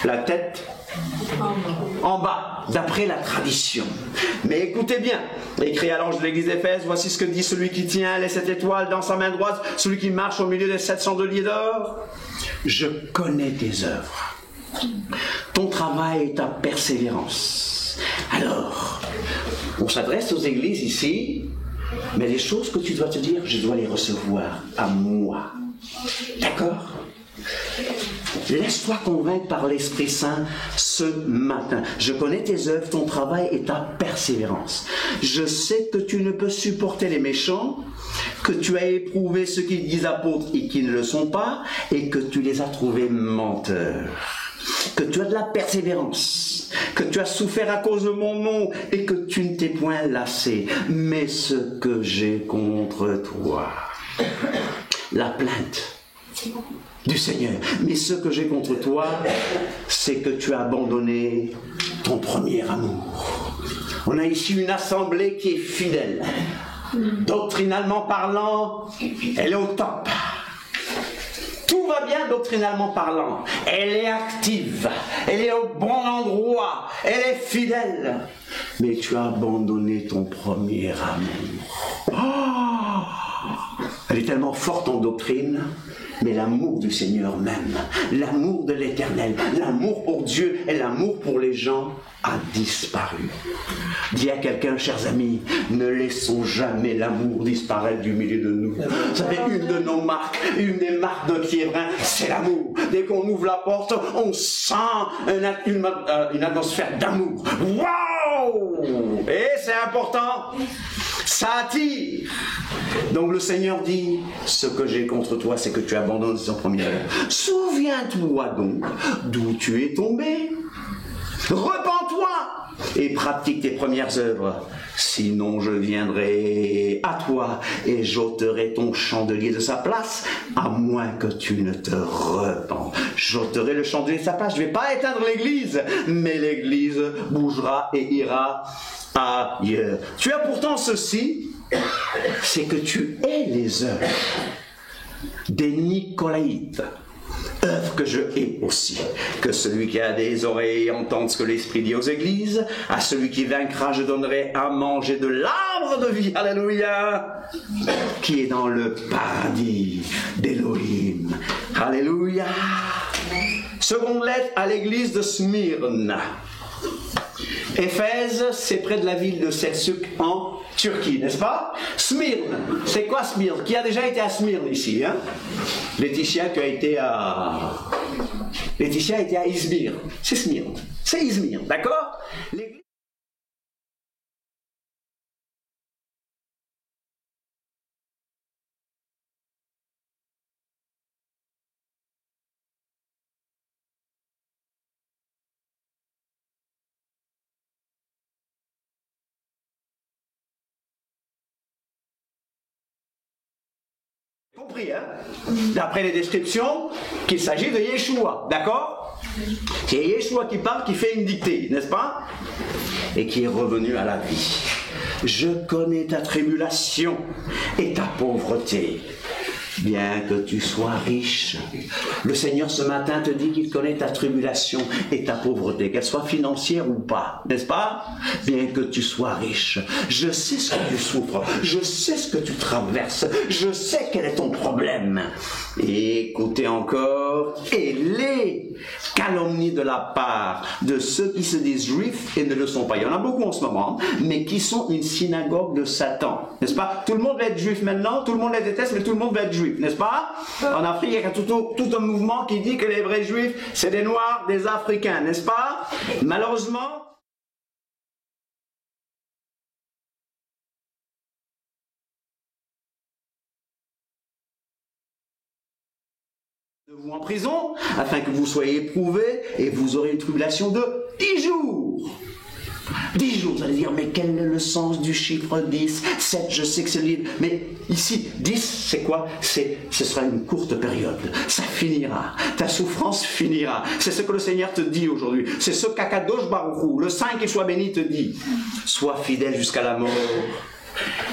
S8: La tête en bas, d'après la tradition. Mais écoutez bien, écrit à l'ange de l'église d'Éphèse, voici ce que dit celui qui tient les 7 étoiles dans sa main droite, celui qui marche au milieu des 7 chandeliers d'or. Je connais tes œuvres, ton travail et ta persévérance. Alors, on s'adresse aux églises ici, mais les choses que tu dois te dire, je dois les recevoir à moi. D'accord ? Laisse-toi convaincre par l'Esprit Saint ce matin. Je connais tes œuvres, ton travail et ta persévérance. Je sais que tu ne peux supporter les méchants, que tu as éprouvé ceux qui disent apôtres et qui ne le sont pas, et que tu les as trouvés menteurs. Que tu as de la persévérance, que tu as souffert à cause de mon nom et que tu ne t'es point lassé. Mais ce que j'ai contre toi, la plainte du Seigneur. Mais ce que j'ai contre toi, c'est que tu as abandonné ton premier amour. On a ici une assemblée qui est fidèle. Doctrinalement parlant, elle est au top. Tout va bien doctrinalement parlant. Elle est active. Elle est au bon endroit. Elle est fidèle. Mais tu as abandonné ton premier amour. Oh, elle est tellement forte en doctrine. Mais l'amour du Seigneur même, l'amour de l'Éternel, l'amour pour Dieu et l'amour pour les gens a disparu. Dis à quelqu'un, chers amis, ne laissons jamais l'amour disparaître du milieu de nous. Vous savez, une de nos marques, une des marques de Quiévrain, c'est l'amour. Dès qu'on ouvre la porte, on sent une atmosphère d'amour. Waouh! Et c'est important. Ça attire. Donc le Seigneur dit, ce que j'ai contre toi, c'est que tu abandonnes ton premier amour. Souviens-toi donc d'où tu es tombé. Repens-toi et pratique tes premières œuvres. Sinon je viendrai à toi et j'ôterai ton chandelier de sa place, à moins que tu ne te repens. J'ôterai le chandelier de sa place. Je ne vais pas éteindre l'église, mais l'église bougera et ira ailleurs. Tu as pourtant ceci, c'est que tu es les œuvres des Nicolaïtes, œuvres que je hais aussi. Que celui qui a des oreilles entende ce que l'Esprit dit aux églises. À celui qui vaincra, je donnerai à manger de l'arbre de vie, alléluia, qui est dans le paradis d'Élohim. Alléluia. Seconde lettre à l'église de Smyrne. Éphèse, c'est près de la ville de Selçuk en Turquie, n'est-ce pas? Smyrne, c'est quoi Smyrne? Qui a déjà été à Smyrne ici, hein? Laetitia, tu as été à... Laetitia a été à Izmir. C'est Smyrne. C'est Izmir, d'accord? Compris, hein? D'après les descriptions, qu'il s'agit de Yeshua, d'accord? C'est Yeshua qui parle, qui fait une dictée, n'est-ce pas? Et qui est revenu à la vie. Je connais ta tribulation et ta pauvreté, bien que tu sois riche. Le Seigneur ce matin te dit qu'il connaît ta tribulation et ta pauvreté, qu'elle soit financière ou pas, n'est-ce pas? Bien que tu sois riche. Je sais ce que tu souffres, je sais ce que tu traverses, je sais quel est ton problème. Et écoutez encore, et les calomnies de la part de ceux qui se disent juifs et ne le sont pas. Il y en a beaucoup en ce moment, mais qui sont une synagogue de Satan, n'est-ce pas? Tout le monde va être juif maintenant, tout le monde les déteste, mais tout le monde va être juif. juifs, n'est-ce pas? En Afrique, il y a tout un mouvement qui dit que les vrais juifs, c'est des noirs, des africains, n'est-ce pas? Malheureusement, vous en prison, afin que vous soyez éprouvés, et vous aurez une tribulation de 10 jours. 10 jours, vous allez dire, mais quel est le sens du chiffre 10? 7, je sais que c'est libre, mais ici, 10, c'est quoi? Ce sera une courte période, ça finira, ta souffrance finira. C'est ce que le Seigneur te dit aujourd'hui, c'est ce qu'Akadosh Baruch Hu, le Saint qui soit béni, te dit. Sois fidèle jusqu'à la mort,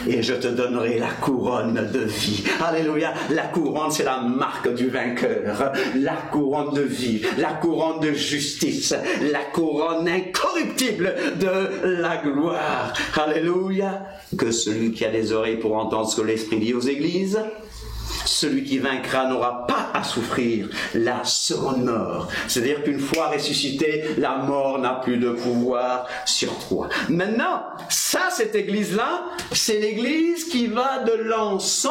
S8: et je te donnerai la couronne de vie. Alléluia. La couronne, c'est la marque du vainqueur. La couronne de vie, la couronne de justice, la couronne incorruptible de la gloire. Alléluia. Que celui qui a des oreilles pour entendre ce que l'Esprit dit aux églises, celui qui vaincra n'aura pas à souffrir la seconde mort. C'est-à-dire qu'une fois ressuscité, la mort n'a plus de pouvoir sur toi. Maintenant, ça, cette église-là, c'est l'église qui va de l'an 100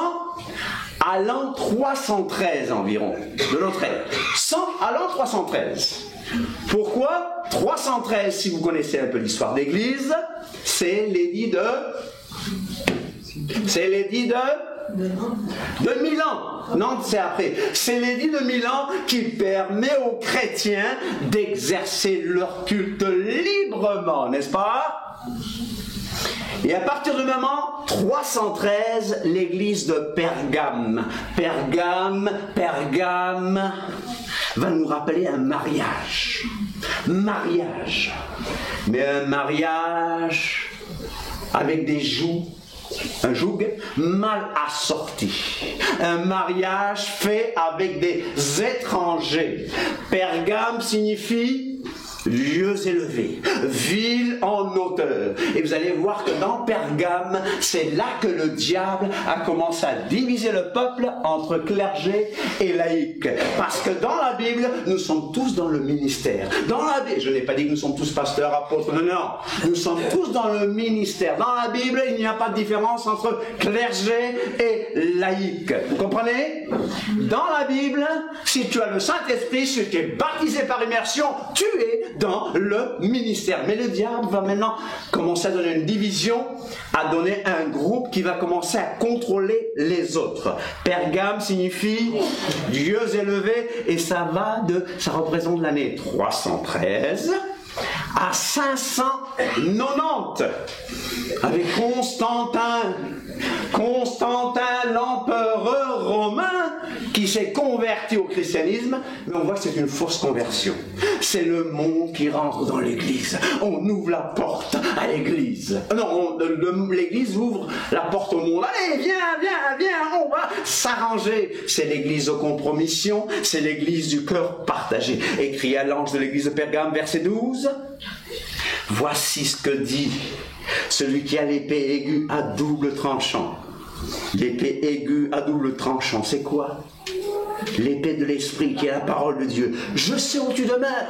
S8: à l'an 313 environ, de notre ère. 100 à l'an 313. Pourquoi 313, si vous connaissez un peu l'histoire d'église, c'est l'édit de... C'est l'édit de Milan. Non, c'est après. C'est l'édit de Milan qui permet aux chrétiens d'exercer leur culte librement, n'est-ce pas? Et à partir du moment 313, l'église de Pergame va nous rappeler un mariage. Mais un mariage avec des jougs, un joug mal assorti, un mariage fait avec des étrangers. Pergame signifie lieux élevés, ville en hauteur. Et vous allez voir que dans Pergame, c'est là que le diable a commencé à diviser le peuple entre clergé et laïc. Parce que dans la Bible, nous sommes tous dans le ministère. Dans la Bible, je n'ai pas dit que nous sommes tous pasteurs, apôtres, non. Nous sommes tous dans le ministère. Dans la Bible, il n'y a pas de différence entre clergé et laïc. Vous comprenez? Dans la Bible, si tu as le Saint-Esprit, si tu es baptisé par immersion, tu es dans le ministère. Mais le diable va maintenant commencer à donner une division, à donner un groupe qui va commencer à contrôler les autres. Pergame signifie lieux élevés, et ça représente l'année 313 à 590 avec Constantin, l'empereur romain, qui s'est converti au christianisme, mais on voit que c'est une fausse conversion. C'est le monde qui rentre dans l'église. On ouvre la porte à l'église. Non, l'église ouvre la porte au monde. Allez, viens, on va s'arranger. C'est l'église de compromission, c'est l'église du cœur partagé. Écrit à l'ange de l'église de Pergame, verset 12. Voici ce que dit celui qui a l'épée aiguë à double tranchant. L'épée aiguë à double tranchant, c'est quoi? L'épée de l'esprit qui est la parole de Dieu. Je sais où tu demeures.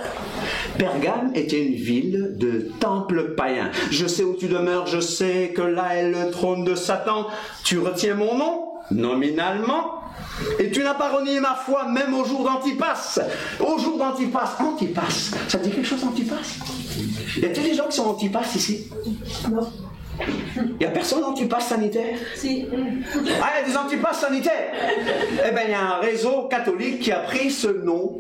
S8: Pergame était une ville de temple païen. Je sais où tu demeures, je sais que là est le trône de Satan. Tu retiens mon nom, nominalement, et tu n'as pas renié ma foi même au jour d'Antipas. Au jour d'Antipas. Antipas, ça te dit quelque chose, Antipas? Y a-t-il des gens qui sont Antipas ici? Non. Il n'y a personne Antipas sanitaire? Si. Ah, il y a des Antipas sanitaires? Eh bien, il y a un réseau catholique qui a pris ce nom,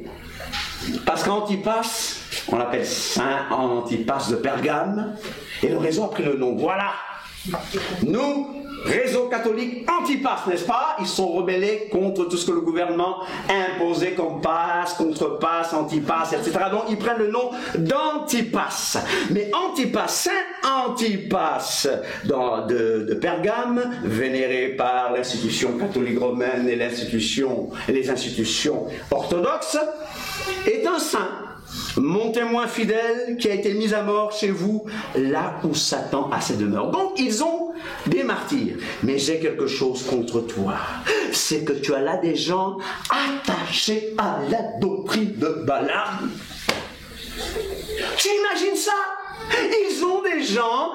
S8: parce qu'Antipas, on l'appelle Saint Antipas de Pergame, et le réseau a pris le nom. Voilà. Nous, réseau catholique Antipas, n'est-ce pas? Ils sont rebellés contre tout ce que le gouvernement imposait comme passe, contre-passe, Antipas, etc. Donc ils prennent le nom d'Antipas. Mais Antipas, Saint Antipas de Pergame, vénéré par l'institution catholique romaine et les institutions orthodoxes, est un saint. Mon témoin fidèle qui a été mis à mort chez vous, là où Satan a ses demeures. Donc ils ont des martyrs. Mais j'ai quelque chose contre toi. C'est que tu as là des gens attachés à la doctrine de Balaam. Tu imagines ça? Ils ont des gens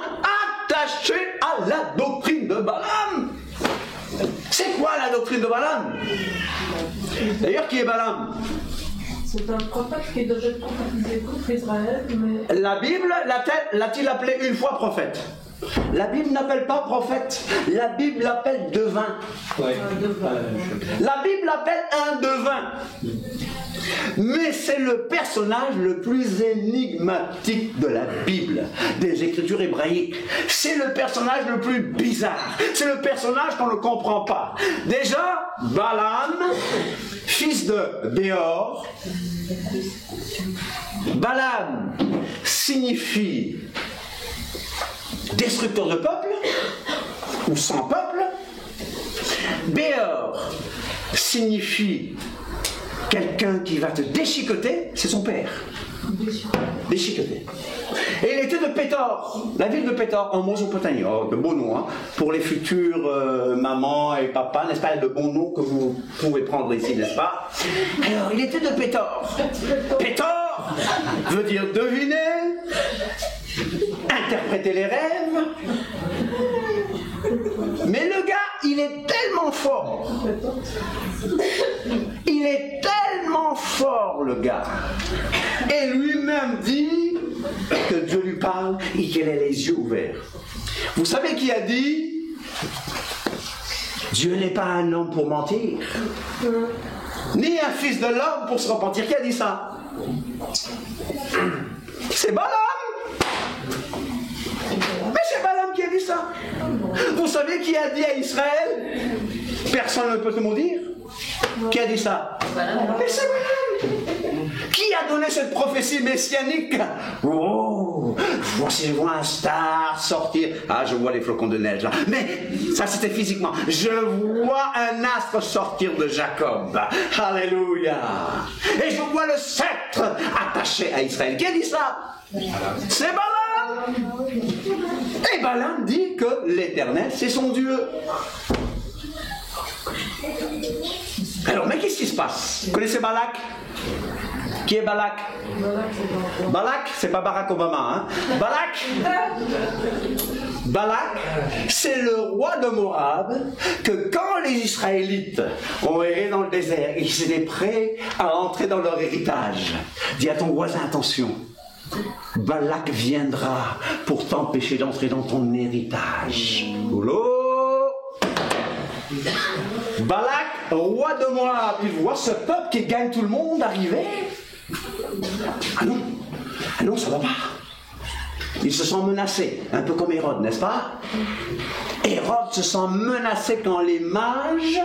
S8: attachés à la doctrine de Balaam. C'est quoi la doctrine de Balaam. D'ailleurs, qui est Balaam?
S6: C'est un prophète qui devait prophétiser contre Israël, mais...
S8: La Bible l'a-t-il appelé une fois prophète? La Bible n'appelle pas prophète, la Bible l'appelle devin.
S1: Ouais.
S8: La Bible l'appelle un devin. Mais c'est le personnage le plus énigmatique de la Bible, des Écritures hébraïques. C'est le personnage le plus bizarre. C'est le personnage qu'on ne comprend pas. Déjà, Balaam, fils de Béor. Balaam signifie destructeur de peuple ou sans peuple. Béor signifie quelqu'un qui va te déchiqueter, c'est son père. Déchiqueter. Et il était de Pétor, la ville de Pétor, en Mésopotamie. Oh, de beaux noms, hein, pour les futures mamans et papas, n'est-ce pas, de bons noms que vous pouvez prendre ici, n'est-ce pas? Alors, il était de Pétor. Pétor veut dire deviner, interpréter les rêves. Mais le gars, il est tellement fort. Il est tellement fort, le gars. Et lui-même dit que Dieu lui parle et qu'il ait les yeux ouverts. Vous savez qui a dit Dieu n'est pas un homme pour mentir, ni un fils de l'homme pour se repentir. Qui a dit ça? C'est Balaam. Mais c'est Balaam qui a dit ça. Vous savez qui a dit à Israël personne ne peut te maudire? Qui a dit ça? Mais c'est Balaam. Qui a donné cette prophétie messianique? Oh, voici, je vois un star sortir. Ah, je vois les flocons de neige là. Mais ça, c'était physiquement. Je vois un astre sortir de Jacob. Alléluia. Et je vois le sceptre attaché à Israël. Qui a dit ça? C'est Balaam. Et Balaam dit que l'Éternel, c'est son Dieu. Alors, mais qu'est-ce qui se passe? Vous connaissez Balak? Qui est Balak? Balak, c'est pas Barack Obama, hein? Balak, c'est le roi de Moab que quand les Israélites ont erré dans le désert, ils étaient prêts à entrer dans leur héritage. Dis à ton voisin, attention, Balak viendra pour t'empêcher d'entrer dans ton héritage. Oulô! Balak, roi de Moab, il voit ce peuple qui gagne tout le monde arriver. Ah non, ça va pas. Il se sent menacé, un peu comme Hérode, n'est-ce pas? Hérode se sent menacé quand les mages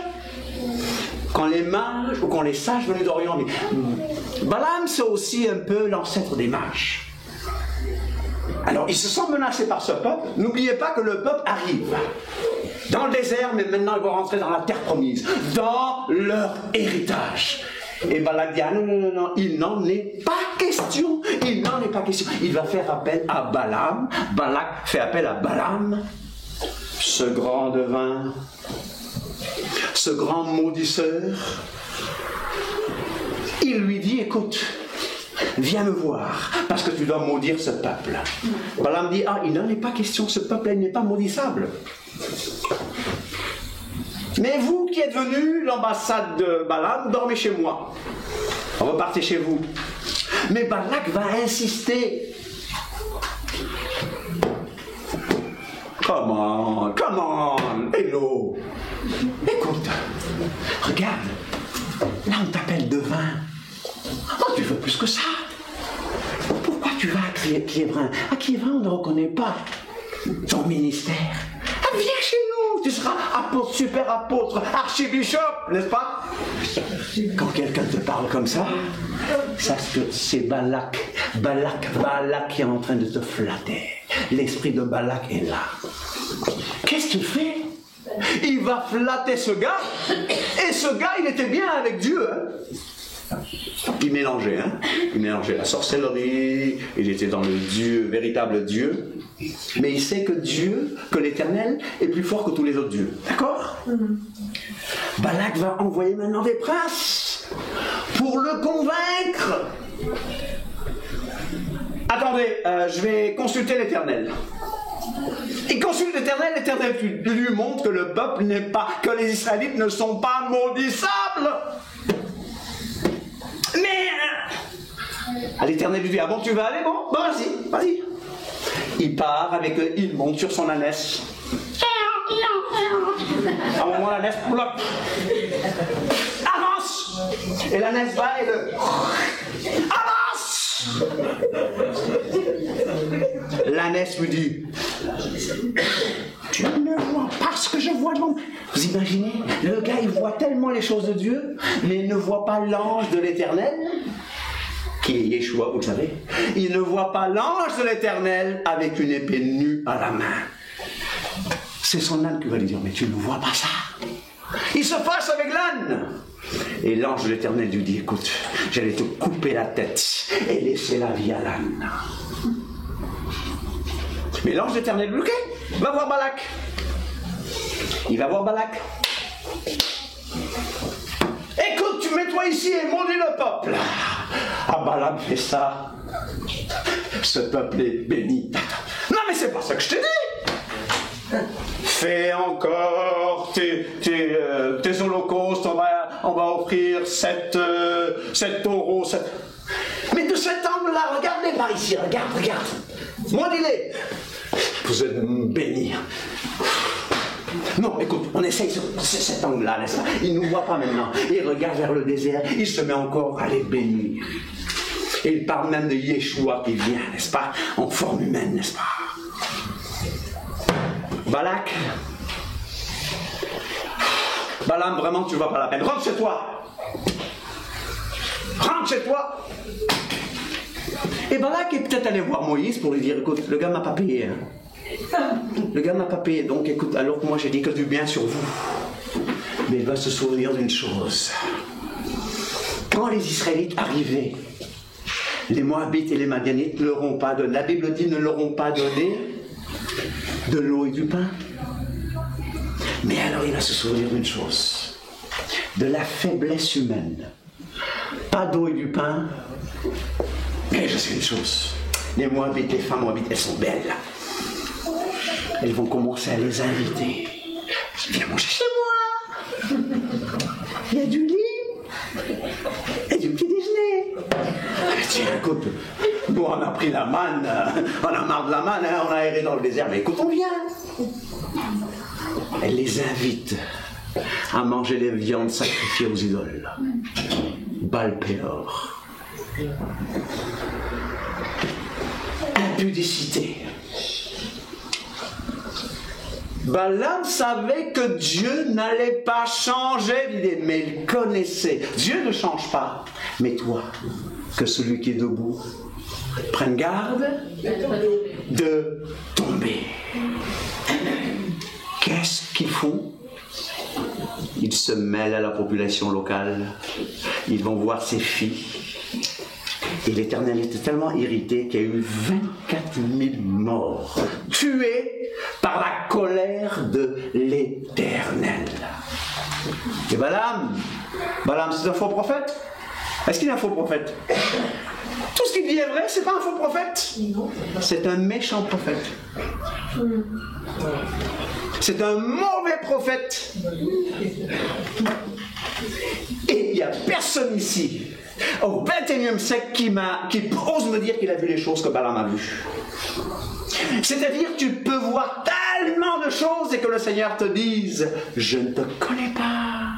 S8: ou quand les sages venus d'Orient. Balaam, c'est aussi un peu l'ancêtre des mages. Alors, il se sent menacé par ce peuple. N'oubliez pas que le peuple arrive dans le désert, mais maintenant ils vont rentrer dans la terre promise, dans leur héritage. Et Balak dit, ah non, il n'en est pas question. Il n'en est pas question. Il va faire appel à Balaam. Balak fait appel à Balaam, ce grand devin, ce grand maudisseur. Il lui dit, écoute, viens me voir, parce que tu dois maudire ce peuple. Balaam dit, ah, il n'en est pas question, ce peuple n'est pas maudissable. Mais vous qui êtes venus, l'ambassade de Balaam, dormez chez moi. Repartez chez vous. Mais Balak va insister. Come on, hello. Écoute, regarde, là on t'appelle devin. Oh, tu veux plus que ça. Pourquoi tu vas à Kievrin? À Kievrin, on ne reconnaît pas ton ministère. Ah, viens chez nous, tu seras apôtre, super apôtre, archibishop, n'est-ce pas? Quand quelqu'un te parle comme ça, sache que c'est Balak qui est en train de te flatter. L'esprit de Balak est là. Qu'est-ce qu'il fait? Il va flatter ce gars, et ce gars, il était bien avec Dieu, hein? Il mélangeait la sorcellerie, il était dans le Dieu, véritable Dieu, mais il sait que Dieu, que l'Éternel, est plus fort que tous les autres dieux. D'accord? Balak va envoyer maintenant des princes pour le convaincre. Attendez, je vais consulter l'Éternel. Il consulte l'Éternel, l'Éternel lui montre que le peuple n'est pas, que les Israélites ne sont pas maudissables. Mais l'Éternel lui dit, ah bon, tu vas aller, bon, vas-y, vas-y. Il part avec, il monte sur son ânesse. À un moment, l'ânesse bloque. Avance. Et l'ânesse va et le... Avance. L'ânesse lui dit, tu ne vois pas ce que je vois devant moi. Vous imaginez, le gars il voit tellement les choses de Dieu, mais il ne voit pas l'ange de l'Éternel, qui est Yeshua, vous le savez. Il ne voit pas l'ange de l'Éternel avec une épée nue à la main. C'est son âne qui va lui dire, mais tu ne vois pas ça. Il se fâche avec l'âne. Et l'ange de l'Éternel lui dit, écoute, j'allais te couper la tête et laisser la vie à l'âne. Mais l'ange de l'Éternel lui dit, ok, va voir Balak. Il va voir Balak. Écoute, tu mets-toi ici et maudis le peuple. Ah, Balaam fait ça. Ce peuple est béni. Non, mais c'est pas ça que je t'ai dit. Fais encore tes holocaustes, on va offrir 7 taureaux. Mais de cet homme-là, regardez par ici, regarde. Maudis-les. Vous êtes bénis. Non, écoute, on essaye cet angle-là, n'est-ce pas? Il ne nous voit pas maintenant. Il regarde vers le désert, il se met encore à les bénir. Et il parle même de Yeshua qui vient, n'est-ce pas? En forme humaine, n'est-ce pas? Balak, Balaam, vraiment, tu ne vas pas la peine. Rentre chez toi. Rentre chez toi. Et Balak est peut-être allé voir Moïse pour lui dire, écoute, le gars m'a pas payé. Le gars m'a pas payé, donc écoute, alors que moi j'ai dit que du bien sur vous. Mais il va se souvenir d'une chose. Quand les Israélites arrivaient, les Moabites et les Madianites ne leur ont pas donné, la Bible dit, ne leur ont pas donné de l'eau et du pain. Mais alors il va se souvenir d'une chose, de la faiblesse humaine. Pas d'eau et du pain, mais je sais une chose, les Moabites, les femmes Moabites, elles sont belles. Elles vont commencer à les inviter. Viens manger chez moi. Il y a du lit et du petit déjeuner. Tiens, écoute, nous on a pris la manne, on a marre de la manne, hein, on a erré dans le désert, mais écoute, on vient. Elle les invite à manger les viandes sacrifiées aux idoles. Baal Péor. Impudicité. Balaam savait que Dieu n'allait pas changer l'idée, mais il connaissait. Dieu ne change pas. Mais toi, que celui qui est debout prenne garde de tomber. Qu'est-ce qu'ils font? Ils se mêlent à la population locale. Ils vont voir ses filles. Et l'Éternel était tellement irrité qu'il y a eu 24 000 morts, tués par la colère de l'Éternel. Et Balaam, c'est un faux prophète? Est-ce qu'il est un faux prophète? Tout ce qu'il dit est vrai, c'est pas un faux prophète. C'est un méchant prophète. C'est un mauvais prophète. Et il n'y a personne ici, au XXIe siècle, qui ose me dire qu'il a vu les choses que Balaam a vues. C'est-à-dire, tu peux voir tellement de choses et que le Seigneur te dise, je ne te connais pas.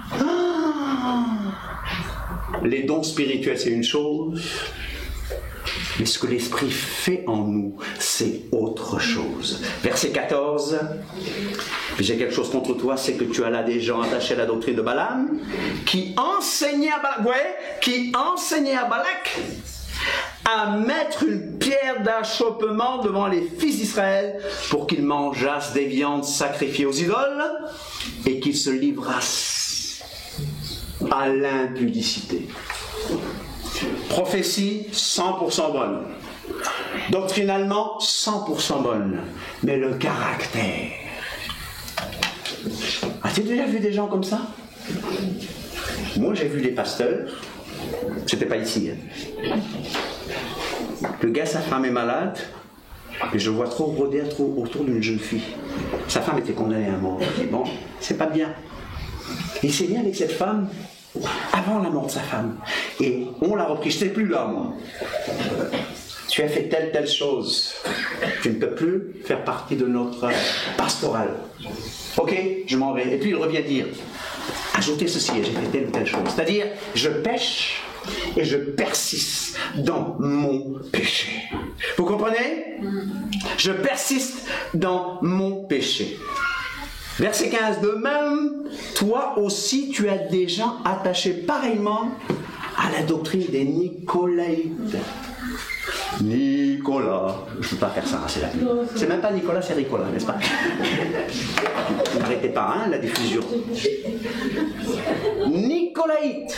S8: Les dons spirituels, c'est une chose. Mais ce que l'Esprit fait en nous, c'est autre chose. Verset 14. J'ai quelque chose contre toi, c'est que tu as là des gens attachés à la doctrine de Balaam, qui enseignaient à Balak, à mettre une pierre d'achoppement devant les fils d'Israël pour qu'ils mangeassent des viandes sacrifiées aux idoles et qu'ils se livrassent à l'impudicité. Prophétie 100% bonne. Doctrinalement 100% bonne. Mais le caractère. As-tu déjà vu des gens comme ça? Moi j'ai vu des pasteurs. C'était pas ici. Hein. Le gars, sa femme est malade. Mais je vois trop rôder autour d'une jeune fille. Sa femme était condamnée à mort. Bon, c'est pas bien. Il s'est mis avec cette femme avant la mort de sa femme. Et on l'a repris. Je n'étais plus là, moi. Tu as fait telle chose. Tu ne peux plus faire partie de notre pastorale. Ok, je m'en vais. Et puis il revient dire, ajoutez ceci, j'ai fait telle ou telle chose. C'est-à-dire, je pêche et je persiste dans mon péché. Vous comprenez? Je persiste dans mon péché. Verset 15, de même, toi aussi tu as déjà attaché pareillement à la doctrine des Nicolaïtes. Nicolas, je ne peux pas faire ça, c'est la pub. C'est même pas Nicolas, c'est Ricolas, n'est-ce pas? Ne arrêtez pas, hein, la diffusion. Nicolaïte.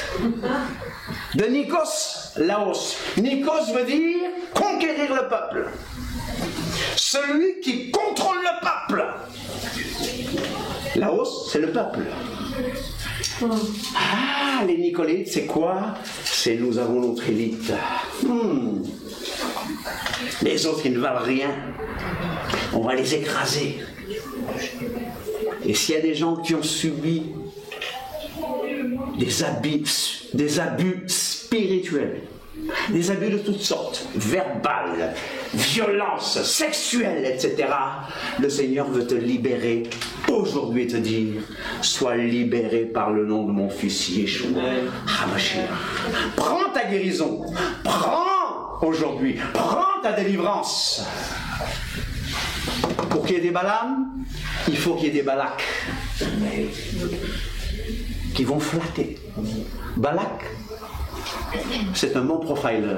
S8: De Nikos, Laos. Nikos veut dire conquérir le peuple. Celui qui contrôle le peuple. Laos, c'est le peuple. Ah, les Nicolaïtes, c'est quoi? C'est nous avons notre élite. Les autres, ils ne valent rien. On va les écraser. Et s'il y a des gens qui ont subi des abus spirituels, des abus de toutes sortes, verbales, violences, sexuelles, etc., le Seigneur veut te libérer aujourd'hui et te dire, sois libéré par le nom de mon fils Yeshua HaMashiach. Prends ta guérison, prends aujourd'hui, prends ta délivrance. Pour qu'il y ait des Balaam, il faut qu'il y ait des Balak qui vont flatter. Balak, c'est un bon profiler.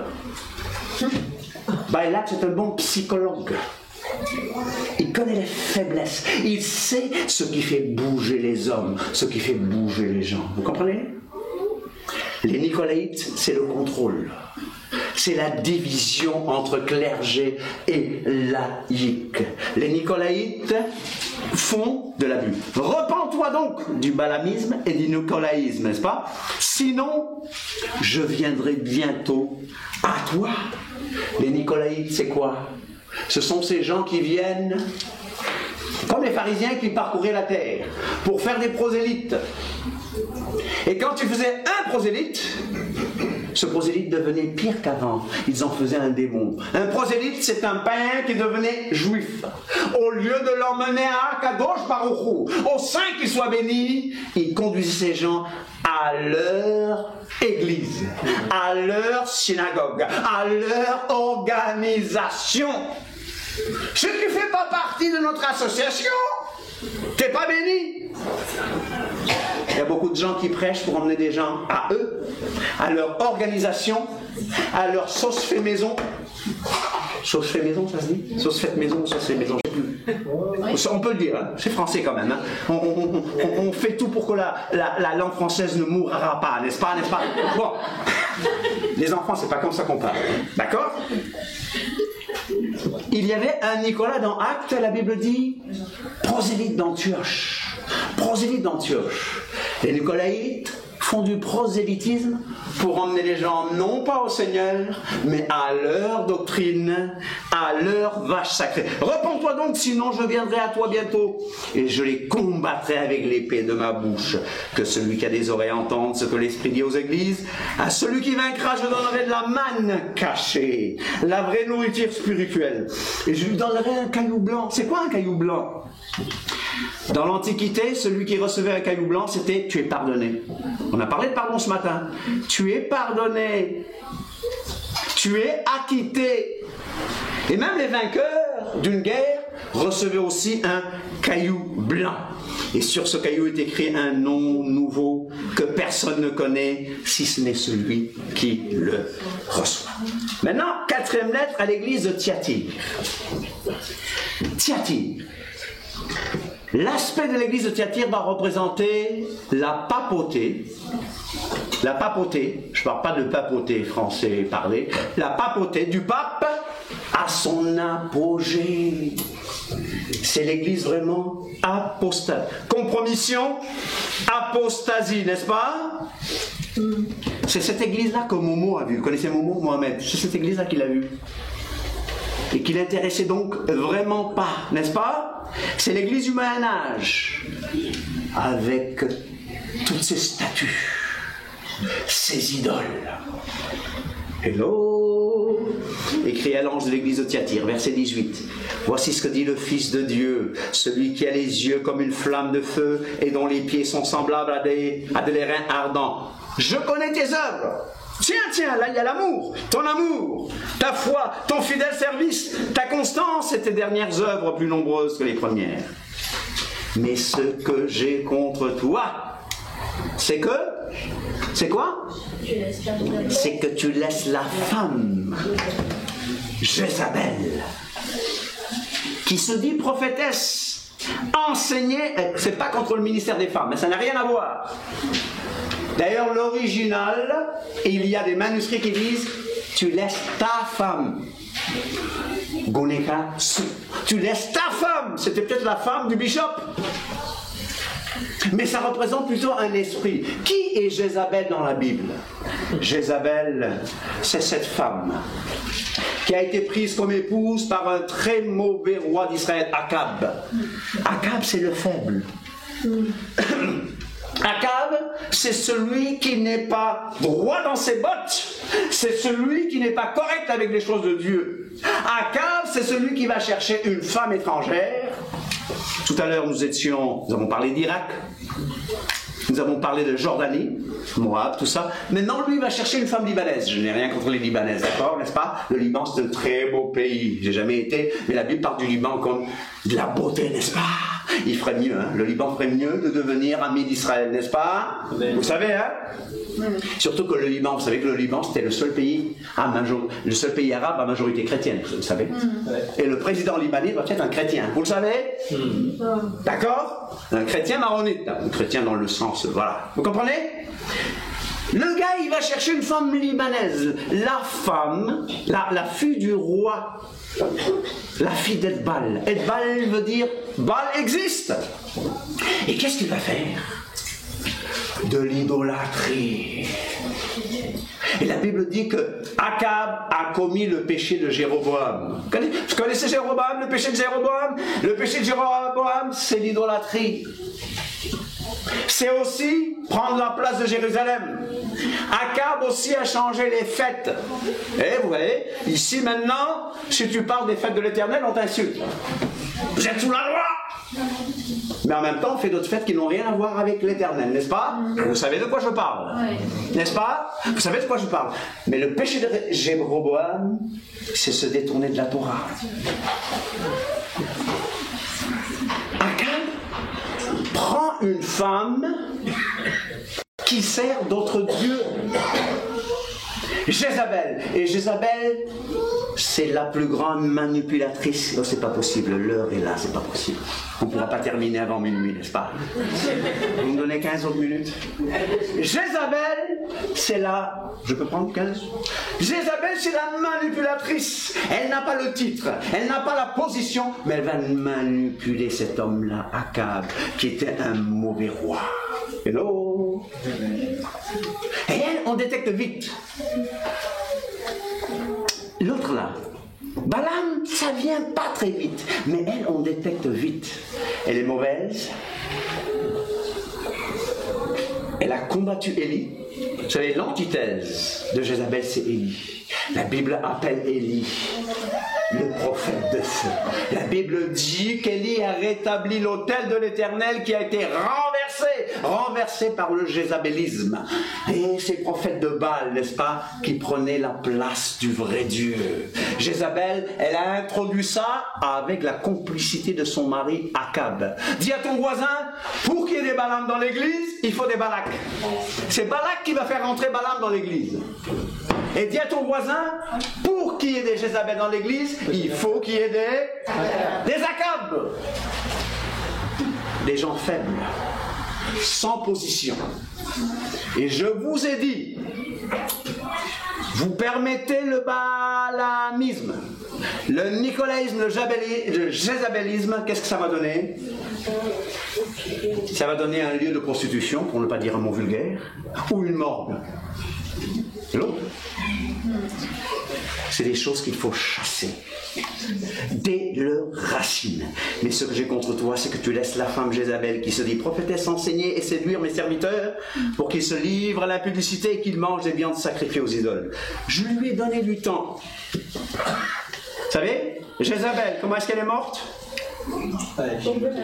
S8: Balak, c'est un bon psychologue. Il connaît les faiblesses. Il sait ce qui fait bouger les hommes, ce qui fait bouger les gens. Vous comprenez? Les Nicolaïtes, c'est le contrôle. C'est la division entre clergé et laïque. Les Nicolaïtes font de l'abus. Repens-toi donc du balamisme et du nicolaïsme, n'est-ce pas? Sinon, je viendrai bientôt à toi. Les Nicolaïtes, c'est quoi? Ce sont ces gens qui viennent, comme les pharisiens qui parcouraient la terre, pour faire des prosélytes. Et quand tu faisais un prosélyte, ce prosélyte devenait pire qu'avant. Ils en faisaient un démon. Un prosélyte, c'est un païen qui devenait juif. Au lieu de l'emmener à Akadosh Baruch Hu, au Saint qui soit béni, il conduisait ces gens à leur église, à leur synagogue, à leur organisation. Si tu ne fais pas partie de notre association, tu n'es pas béni. Il y a beaucoup de gens qui prêchent pour emmener des gens à eux, à leur organisation, à leur sauce fait maison. Sauce fait maison, ça se dit? Sauce faite maison ou sauce fait maison, je ne sais plus. On peut le dire, hein? C'est français quand même. Hein? On fait tout pour que la langue française ne mourra pas, n'est-ce pas? N'est-ce pas? Bon, les enfants, c'est pas comme ça qu'on parle. D'accord? Il y avait un Nicolas dans Actes, la Bible dit, prosélyte d'Antioche. Prosélyte d'Antioche. Les Nicolaïtes font du prosélytisme pour emmener les gens non pas au Seigneur, mais à leur doctrine, à leur vache sacrée. Repens-toi donc, sinon je viendrai à toi bientôt, et je les combattrai avec l'épée de ma bouche. Que celui qui a des oreilles entende ce que l'Esprit dit aux églises. À celui qui vaincra, je donnerai de la manne cachée, la vraie nourriture spirituelle. Et je lui donnerai un caillou blanc. C'est quoi un caillou blanc? Dans l'Antiquité, celui qui recevait un caillou blanc, c'était « tu es pardonné ». On a parlé de pardon ce matin. Tu es pardonné. Tu es acquitté. Et même les vainqueurs d'une guerre recevaient aussi un caillou blanc. Et sur ce caillou est écrit un nom nouveau que personne ne connaît, si ce n'est celui qui le reçoit. Maintenant, 4e lettre à l'église de Thyatire. Thyatire. L'aspect de l'église de Thyatire va représenter la papauté. La papauté, je ne parle pas de papauté français parlé, la papauté du pape à son apogée. C'est l'église vraiment apostase. Compromission, apostasie, n'est-ce pas? C'est cette église-là que Momo a vue. Vous connaissez Momo, Mohamed? C'est cette église-là qu'il a vue. et qui l'intéressait donc vraiment pas, n'est-ce pas? C'est l'Église du Moyen-Âge, avec toutes ces statues, ces idoles. Hello, écrit à l'ange de l'église de Thyatire, verset 18. Voici ce que dit le Fils de Dieu, celui qui a les yeux comme une flamme de feu et dont les pieds sont semblables à des reins ardents. Je connais tes œuvres. Tiens, là il y a l'amour, ton amour, ta foi, ton fidèle service, ta constance et tes dernières œuvres plus nombreuses que les premières. Mais ce que j'ai contre toi, c'est quoi? C'est que tu laisses la femme, Jézabel, qui se dit prophétesse, enseigner, c'est pas contre le ministère des femmes, mais ça n'a rien à voir. D'ailleurs, l'original, il y a des manuscrits qui disent « Tu laisses ta femme ». Goneka Su. Tu laisses ta femme. C'était peut-être la femme du bishop. Mais ça représente plutôt un esprit. Qui est Jézabel dans la Bible? Jézabel, c'est cette femme qui a été prise comme épouse par un très mauvais roi d'Israël, Akab. Akab, c'est le faible. Akab, c'est celui qui n'est pas droit dans ses bottes. C'est celui qui n'est pas correct avec les choses de Dieu. Akab, c'est celui qui va chercher une femme étrangère. Tout à l'heure, nous avons parlé d'Irak. Nous avons parlé de Jordanie, Moab, tout ça. Maintenant, lui, il va chercher une femme libanaise. Je n'ai rien contre les Libanaises, d'accord, n'est-ce pas? Le Liban, c'est un très beau pays. J'ai jamais été, mais la Bible parle du Liban comme de la beauté, n'est-ce pas? Il ferait mieux, hein? Le Liban ferait mieux de devenir ami d'Israël, n'est-ce pas? Vous savez, hein? Surtout que le Liban, vous savez que le Liban, c'était le seul pays arabe à majorité chrétienne, vous le savez. Et le président libanais doit être un chrétien, vous le savez? D'accord? Un chrétien maronite, un chrétien dans le sens, voilà. Vous comprenez? Le gars, il va chercher une femme libanaise. La femme, la fille du roi, la fille d'Edbal. Edbal veut dire Baal existe. Et qu'est-ce qu'il va faire? De l'idolâtrie. Et la Bible dit que Akab a commis le péché de Jéroboam. Vous connaissez Jéroboam, le péché de Jéroboam? Le péché de Jéroboam, c'est l'idolâtrie. C'est aussi prendre la place de Jérusalem. Akab aussi a changé les fêtes. Et vous voyez, ici maintenant, si tu parles des fêtes de l'Éternel, on t'insulte. Vous êtes sous la loi. Mais en même temps, on fait d'autres fêtes qui n'ont rien à voir avec l'Éternel, n'est-ce pas? Vous savez de quoi je parle, n'est-ce pas? Vous savez de quoi je parle. Mais le péché de Jéroboam, c'est se détourner de la Torah. Akab prend une femme qui sert d'autres dieux. Jézabel. Et Jézabel, c'est la plus grande manipulatrice. Oh, c'est pas possible, l'heure est là, c'est pas possible. On ne pourra pas terminer avant minuit, n'est-ce pas? Vous me donnez 15 autres minutes. Jézabel, c'est la... Je peux prendre 15? Jézabel, c'est la manipulatrice. Elle n'a pas le titre, elle n'a pas la position, mais elle va manipuler cet homme-là, Akab, qui était un mauvais roi. Hello? Et elle, on détecte vite. L'autre là, Balaam, ça vient pas très vite, mais elle, on détecte vite. Elle est mauvaise. Elle a combattu Élie. Vous savez, l'antithèse de Jézabel, c'est Élie. La Bible appelle Élie le prophète de feu. La Bible dit qu'Élie a rétabli l'autel de l'Éternel qui a été renversé par le jézabélisme. Et ces prophètes de Baal, n'est-ce pas, qui prenaient la place du vrai Dieu. Jézabel, elle a introduit ça avec la complicité de son mari Akab. Dis à ton voisin, pour qu'il y ait des Balaam dans l'église, il faut des Balak. C'est Balak qui va faire rentrer Balaam dans l'église. Et dis à ton voisin, pour qu'il y ait des Jézabel dans l'église, il faut qu'il y ait des Akab. Des gens faibles, sans position. Et je vous ai dit, vous permettez le balaamisme, le nicolaïsme, le jézabélisme, qu'est-ce que ça va donner? Ça va donner un lieu de prostitution, pour ne pas dire un mot vulgaire, ou une morgue. L'autre, c'est des choses qu'il faut chasser dès leurs racines. Mais ce que j'ai contre toi, c'est que tu laisses la femme Jézabel qui se dit prophétesse enseigner et séduire mes serviteurs pour qu'ils se livrent à l'impudicité et qu'ils mangent des viandes sacrifiées aux idoles. Je lui ai donné du temps. Vous savez, Jézabel, comment est-ce qu'elle est morte?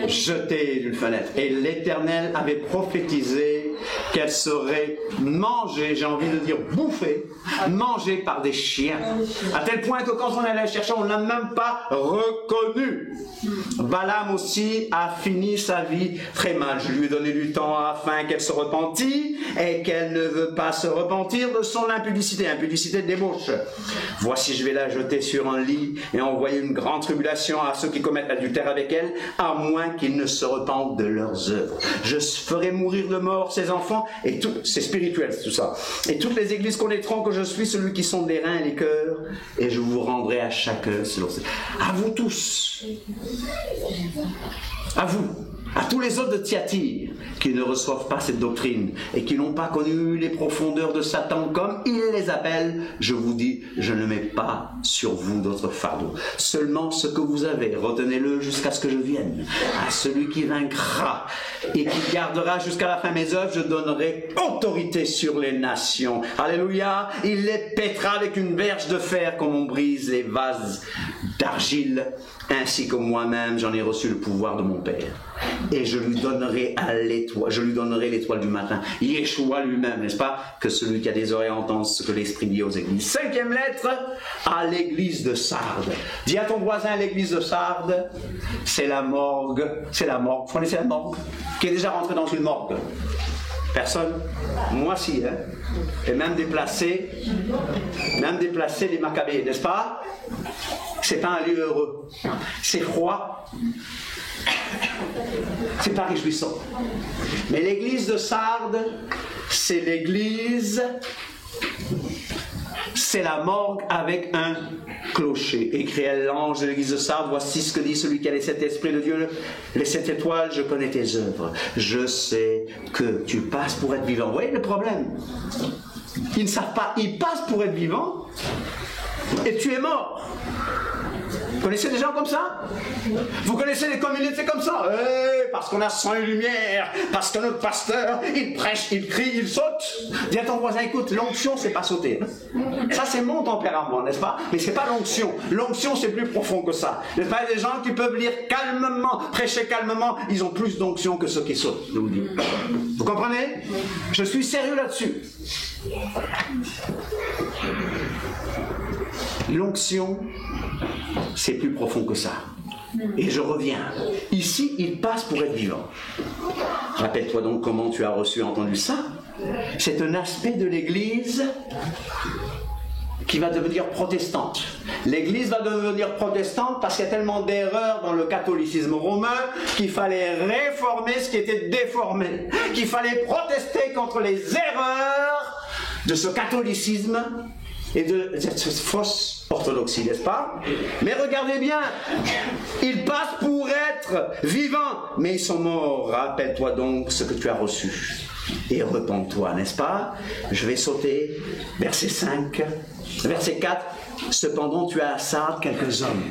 S8: Jetée d'une fenêtre. Et l'Éternel avait prophétisé qu'elle serait mangée, j'ai envie de dire bouffée, mangée par des chiens. À tel point que quand on allait la chercher, on ne l'a même pas reconnue. Balaam aussi a fini sa vie très mal. Je lui ai donné du temps afin qu'elle se repentît et qu'elle ne veut pas se repentir de son impudicité, impudicité de débauche. Voici, je vais la jeter sur un lit et envoyer une grande tribulation à ceux qui commettent l'adultère avec elle, à moins qu'ils ne se repentent de leurs œuvres. Je ferai mourir de mort ses enfants, et tout, c'est spirituel tout ça, et toutes les églises connaîtront que je suis celui qui sonde les reins et les cœurs, et je vous rendrai à chacun selon ses... À vous tous, à vous, à tous les autres de Thyatire qui ne reçoivent pas cette doctrine et qui n'ont pas connu les profondeurs de Satan comme il les appelle, je vous dis, je ne mets pas sur vous d'autres fardeaux. Seulement ce que vous avez, retenez-le jusqu'à ce que je vienne. À celui qui vaincra et qui gardera jusqu'à la fin mes œuvres, je donnerai autorité sur les nations. Alléluia, il les pètera avec une verge de fer comme on brise les vases d'argile, ainsi que moi-même j'en ai reçu le pouvoir de mon Père. Et je lui donnerai l'étoile du matin. Yeshua lui-même, n'est-ce pas? Que celui qui a des oreilles entende ce que l'Esprit dit aux églises. 5e lettre à l'église de Sardes. Dis à ton voisin, l'église de Sardes, c'est la morgue. C'est la morgue. Vous connaissez la morgue? Qui est déjà rentré dans une morgue? Personne? Moi si, hein? Et même déplacer les Maccabées, n'est-ce pas? C'est pas un lieu heureux. C'est froid. C'est pas réjouissant. Mais l'église de Sardes, c'est l'église, c'est la morgue avec un clocher. Écrit l'ange de l'église de Sardes, voici ce que dit celui qui a les 7 esprits de Dieu, les 7 étoiles, je connais tes œuvres. Je sais que tu passes pour être vivant. Vous voyez le problème? Ils ne savent pas, ils passent pour être vivants et tu es mort. Vous connaissez des gens comme ça? Vous connaissez des communautés comme ça? Parce qu'on a sang et lumière, parce que notre pasteur, il prêche, il crie, il saute. Dis à ton voisin, écoute, l'onction, c'est pas sauter. Ça, c'est mon tempérament, n'est-ce pas? Mais c'est pas l'onction. L'onction, c'est plus profond que ça. N'est-ce pas? Il y a des gens qui peuvent lire calmement, prêcher calmement, ils ont plus d'onction que ceux qui sautent, je vous dis. Vous comprenez? Je suis sérieux là-dessus. L'onction, c'est plus profond que ça. Et je reviens. Ici, il passe pour être vivant. Rappelle-toi donc comment tu as reçu et entendu ça. C'est un aspect de l'Église qui va devenir protestante. L'Église va devenir protestante parce qu'il y a tellement d'erreurs dans le catholicisme romain qu'il fallait réformer ce qui était déformé, qu'il fallait protester contre les erreurs de ce catholicisme et de cette fausse orthodoxie, n'est-ce pas? Mais regardez bien, ils passent pour être vivants, mais ils sont morts. Rappelle-toi donc ce que tu as reçu et repens-toi, n'est-ce pas? Je vais sauter, verset 5, verset 4. Cependant, tu as à Sardes quelques hommes.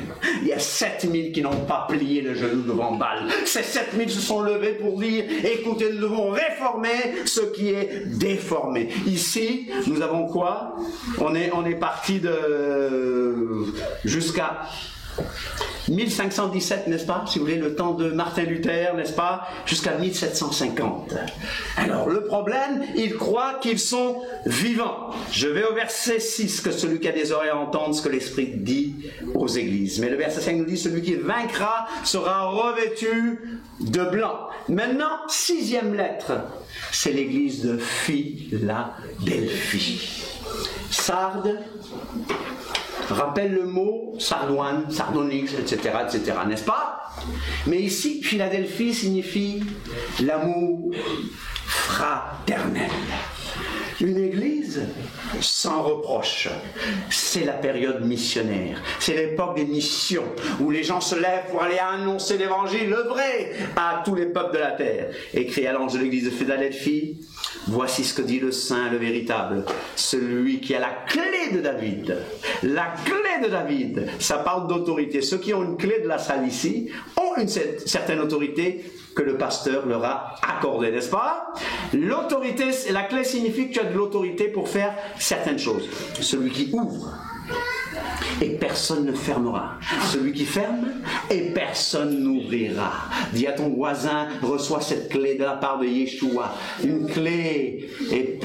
S8: Il y a 7000 qui n'ont pas plié le genou devant Baal. Ces 7000 se sont levés pour dire, écoutez, nous devons réformer ce qui est déformé. Ici, nous avons quoi? On est parti jusqu'à 1517, n'est-ce pas? Si vous voulez, le temps de Martin Luther, n'est-ce pas? Jusqu'à 1750. Alors, le problème, ils croient qu'ils sont vivants. Je vais au verset 6, que celui qui a des oreilles entende ce que l'Esprit dit aux églises. Mais le verset 5 nous dit, celui qui vaincra sera revêtu de blanc. Maintenant, 6e lettre, c'est l'église de Philadelphie. Sardes, rappelle le mot sardoine, sardonyx, etc., n'est-ce pas? Mais ici, Philadelphie signifie l'amour fraternel. Une église l'Église sans reproche. C'est la période missionnaire. C'est l'époque des missions où les gens se lèvent pour aller annoncer l'Évangile, le vrai, à tous les peuples de la terre. Écrit à l'ange de l'Église de Philadelphie, voici ce que dit le Saint, le véritable, celui qui a la clé de David. La clé de David, ça parle d'autorité. Ceux qui ont une clé de la salle ici ont une certaine autorité que le pasteur leur a accordée, n'est-ce pas? L'autorité, la clé signifie que tu as de l'autorité pour faire certaines choses. Celui qui ouvre, et personne ne fermera. Celui qui ferme, et personne n'ouvrira. Dis à ton voisin, reçois cette clé de la part de Yeshua. Une clé, et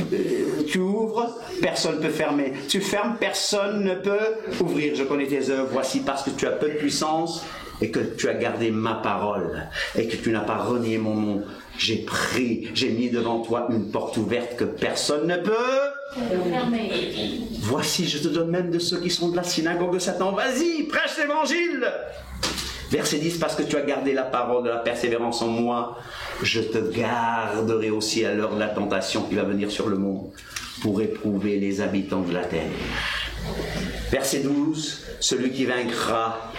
S8: tu ouvres, personne ne peut fermer. Tu fermes, personne ne peut ouvrir. Je connais tes œuvres, voici parce que tu as peu de puissance, et que tu as gardé ma parole, et que tu n'as pas renié mon nom. J'ai mis devant toi une porte ouverte que personne ne peut fermer. Voici, je te donne même de ceux qui sont de la synagogue de Satan. Vas-y, prêche l'évangile. Verset 10, parce que tu as gardé la parole de la persévérance en moi, je te garderai aussi à l'heure de la tentation qui va venir sur le monde pour éprouver les habitants de la terre. Verset 12, celui qui vaincra,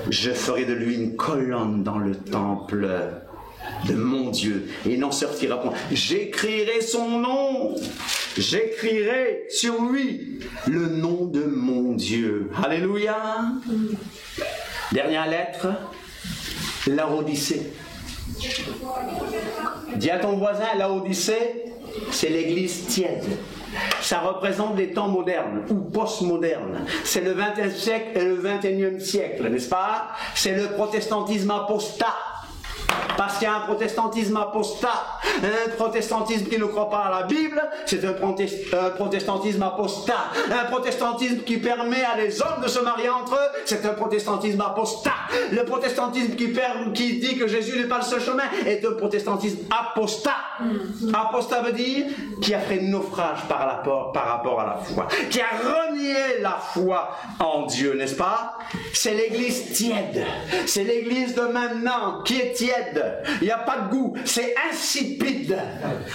S8: je ferai de lui une colonne dans le temple de mon Dieu, et il n'en sortira point. J'écrirai son nom, j'écrirai sur lui le nom de mon Dieu. Alléluia. Dernière lettre, Laodicée. Dis à ton voisin, Laodicée, c'est l'église tiède. Ça représente des temps modernes ou post-modernes. C'est le XXe siècle et le XXIe siècle, n'est-ce pas? C'est le protestantisme apostat. Parce qu'il y a un protestantisme apostat, un protestantisme qui ne croit pas à la Bible, c'est un protestantisme apostat. Un protestantisme qui permet à les hommes de se marier entre eux, c'est un protestantisme apostat. Le protestantisme qui dit que Jésus n'est pas le seul chemin est un protestantisme apostat. Apostat veut dire qui a fait naufrage par rapport à la foi, qui a renié la foi en Dieu, n'est-ce pas? C'est l'église tiède, c'est l'église de maintenant qui est tiède. Il n'y a pas de goût, c'est insipide.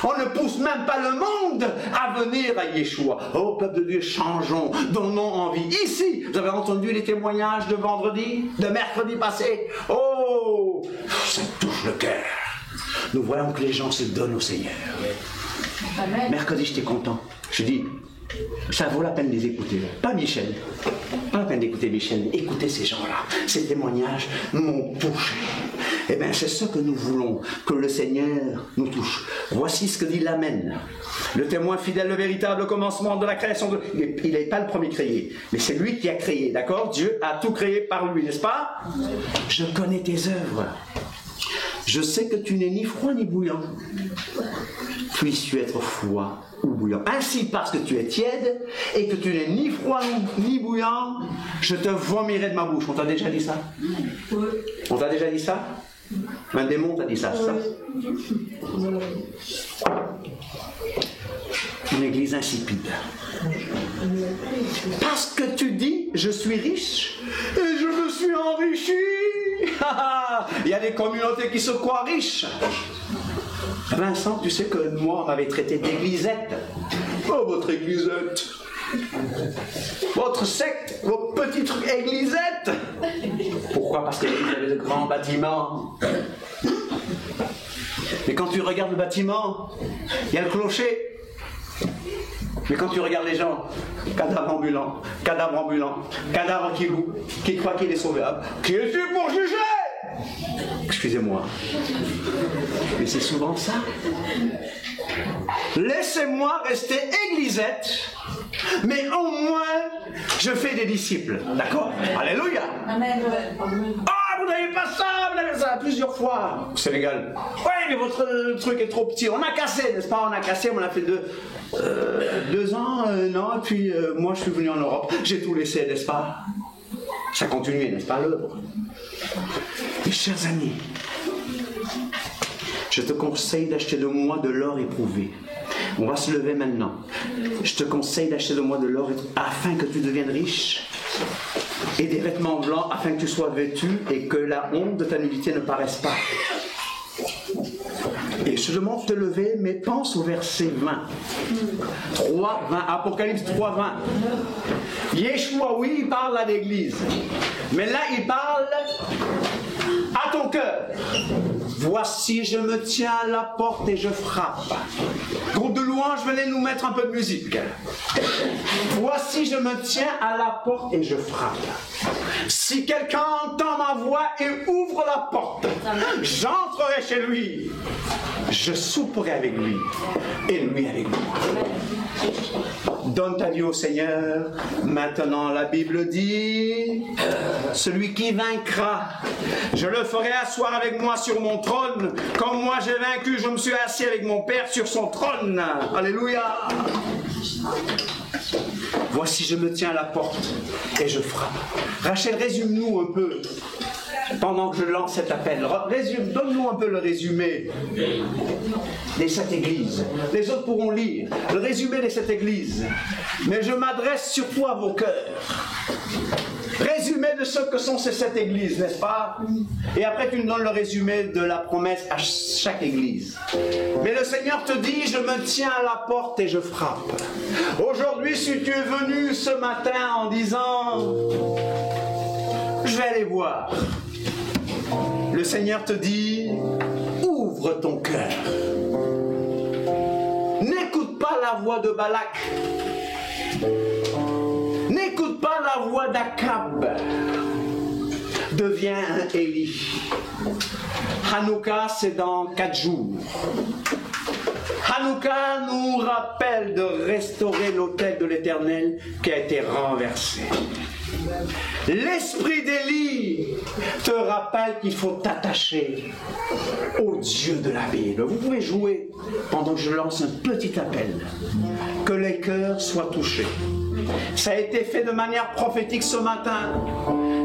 S8: On ne pousse même pas le monde à venir à Yeshua. Oh peuple de Dieu, changeons, donnons envie. Ici, vous avez entendu les témoignages de mercredi passé. Oh, ça touche le cœur. Nous voyons que les gens se donnent au Seigneur. Amen. Mercredi, j'étais content. Je dis, ça vaut la peine de les écouter. Pas Michel. Pas la peine d'écouter Michel. Écoutez ces gens-là. Ces témoignages m'ont touché. Eh bien, c'est ce que nous voulons, que le Seigneur nous touche. Voici ce que dit l'Amen. Le témoin fidèle, le véritable commencement de la création. Il n'est pas le premier créé, mais c'est lui qui a créé, d'accord? Dieu a tout créé par lui, n'est-ce pas? Je connais tes œuvres. Je sais que tu n'es ni froid ni bouillant. Puisses-tu être froid ou bouillant. Ainsi, parce que tu es tiède et que tu n'es ni froid ni bouillant, je te vomirai de ma bouche. On t'a déjà dit ça? On t'a déjà dit ça? Un démon t'a dit ça, c'est ça? Une église insipide. Parce que tu dis, je suis riche et je me suis enrichi. Il y a des communautés qui se croient riches. Vincent, tu sais que moi, on m'avait traité d'églisette. Oh, votre églisette. Votre secte, vos petits trucs églisettes. Pourquoi? Parce qu'il y avait de grands bâtiments. Mais quand tu regardes le bâtiment, il y a le clocher. Mais quand tu regardes les gens, cadavre ambulant, cadavre qui loue, qui croit qu'il est sauvable, qui es-tu pour juger? Excusez-moi. Mais c'est souvent ça. Laissez-moi rester églisette, mais au moins, je fais des disciples. D'accord? Alléluia. Amen. Ah, vous n'avez pas ça, vous avez ça plusieurs fois. C'est légal. Oui, mais votre truc est trop petit. On a cassé, n'est-ce pas? On a cassé, on a fait 2 ans, non, et puis moi je suis venu en Europe. J'ai tout laissé, n'est-ce pas? Ça continue, n'est-ce pas, l'œuvre? Mes chers amis, je te conseille d'acheter de moi de l'or éprouvé. On va se lever maintenant. Je te conseille d'acheter de moi de l'or afin que tu deviennes riche, et des vêtements blancs afin que tu sois vêtu et que la honte de ta nudité ne paraisse pas. Et je te demande de te lever, mais pense au verset 20. 3, 20, Apocalypse 3, 20. Yeshua, oui, il parle à l'église. Mais là, il parle à ton cœur. Voici, je me tiens à la porte et je frappe. Groupe de louanges, venez nous mettre un peu de musique. Voici, je me tiens à la porte et je frappe. Si quelqu'un entend ma voix et ouvre la porte, j'entrerai chez lui. Je souperai avec lui et lui avec moi. Donne ta vie au Seigneur. Maintenant, la Bible dit, celui qui vaincra, je le ferai asseoir avec moi sur mon trône. Comme moi j'ai vaincu, je me suis assis avec mon Père sur son trône. Alléluia. Voici, je me tiens à la porte et je frappe. Rachel, résume-nous un peu, pendant que je lance cet appel. Donne-nous un peu le résumé de cette église. Les autres pourront lire le résumé de cette église. Mais je m'adresse surtout à vos cœurs. Résumé de ce que sont ces 7 églises, n'est-ce pas? Et après tu nous donnes le résumé de la promesse à chaque église. Mais le Seigneur te dit, je me tiens à la porte et je frappe. Aujourd'hui, si tu es venu ce matin en disant, je vais aller voir, le Seigneur te dit, ouvre ton cœur. N'écoute pas la voix de Balak. N'écoute pas la voix d'Akab. Deviens un Élie. Hanouka, c'est dans 4 jours. Hanouka nous rappelle de restaurer l'autel de l'Éternel qui a été renversé. L'esprit d'Élie te rappelle qu'il faut t'attacher au Dieu de la Bible. Vous pouvez jouer pendant que je lance un petit appel. Que les cœurs soient touchés. Ça a été fait de manière prophétique ce matin.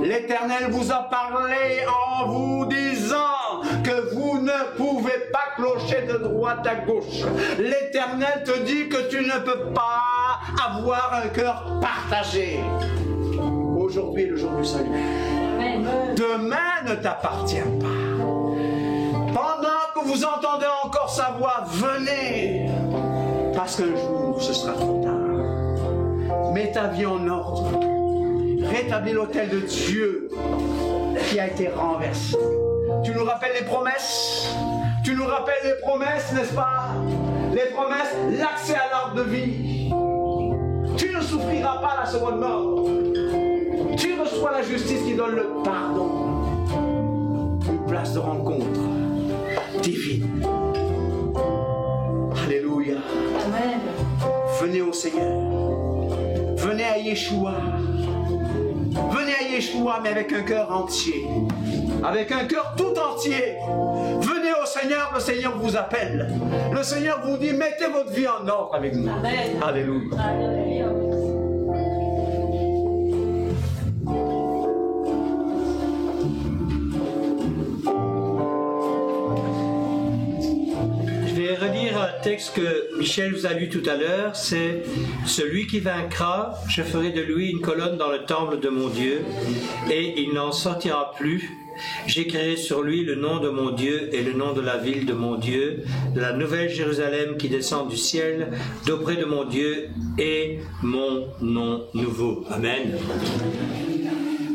S8: L'Éternel vous a parlé en vous disant que vous ne pouvez pas clocher de droite à gauche. L'Éternel te dit que tu ne peux pas avoir un cœur partagé. Aujourd'hui est le jour du salut. Demain ne t'appartient pas. Pendant que vous entendez encore sa voix, venez. Parce qu'un jour, ce sera trop tard. Mets ta vie en ordre. Rétablis l'autel de Dieu qui a été renversé. Tu nous rappelles les promesses? Tu nous rappelles les promesses, n'est-ce pas? Les promesses, l'accès à l'arbre de vie. Tu ne souffriras pas la seconde mort. Tu reçois la justice qui donne le pardon. Une place de rencontre divine. Alléluia.
S5: Amen.
S8: Venez au Seigneur. Venez à Yeshua. Venez à Yeshua, mais avec un cœur entier. Avec un cœur tout entier. Venez au Seigneur, le Seigneur vous appelle. Le Seigneur vous dit, mettez votre vie en ordre avec nous.
S5: Amen.
S8: Alléluia.
S5: Alléluia.
S2: Je vais relire un texte que Michel vous a lu tout à l'heure, c'est « Celui qui vaincra, je ferai de lui une colonne dans le temple de mon Dieu, et il n'en sortira plus. J'écrirai sur lui le nom de mon Dieu et le nom de la ville de mon Dieu, de la nouvelle Jérusalem qui descend du ciel, d'auprès de mon Dieu, et mon nom nouveau. » Amen.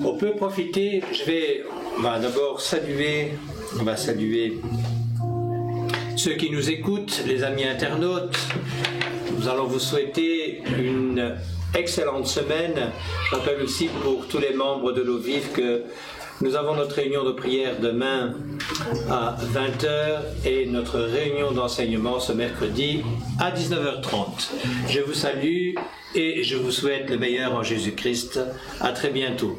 S2: On peut profiter, on va d'abord saluer ceux qui nous écoutent, les amis internautes. Nous allons vous souhaiter une excellente semaine. Je rappelle aussi pour tous les membres de l'eau vive que nous avons notre réunion de prière demain à 20h et notre réunion d'enseignement ce mercredi à 19h30. Je vous salue et je vous souhaite le meilleur en Jésus-Christ. À très bientôt.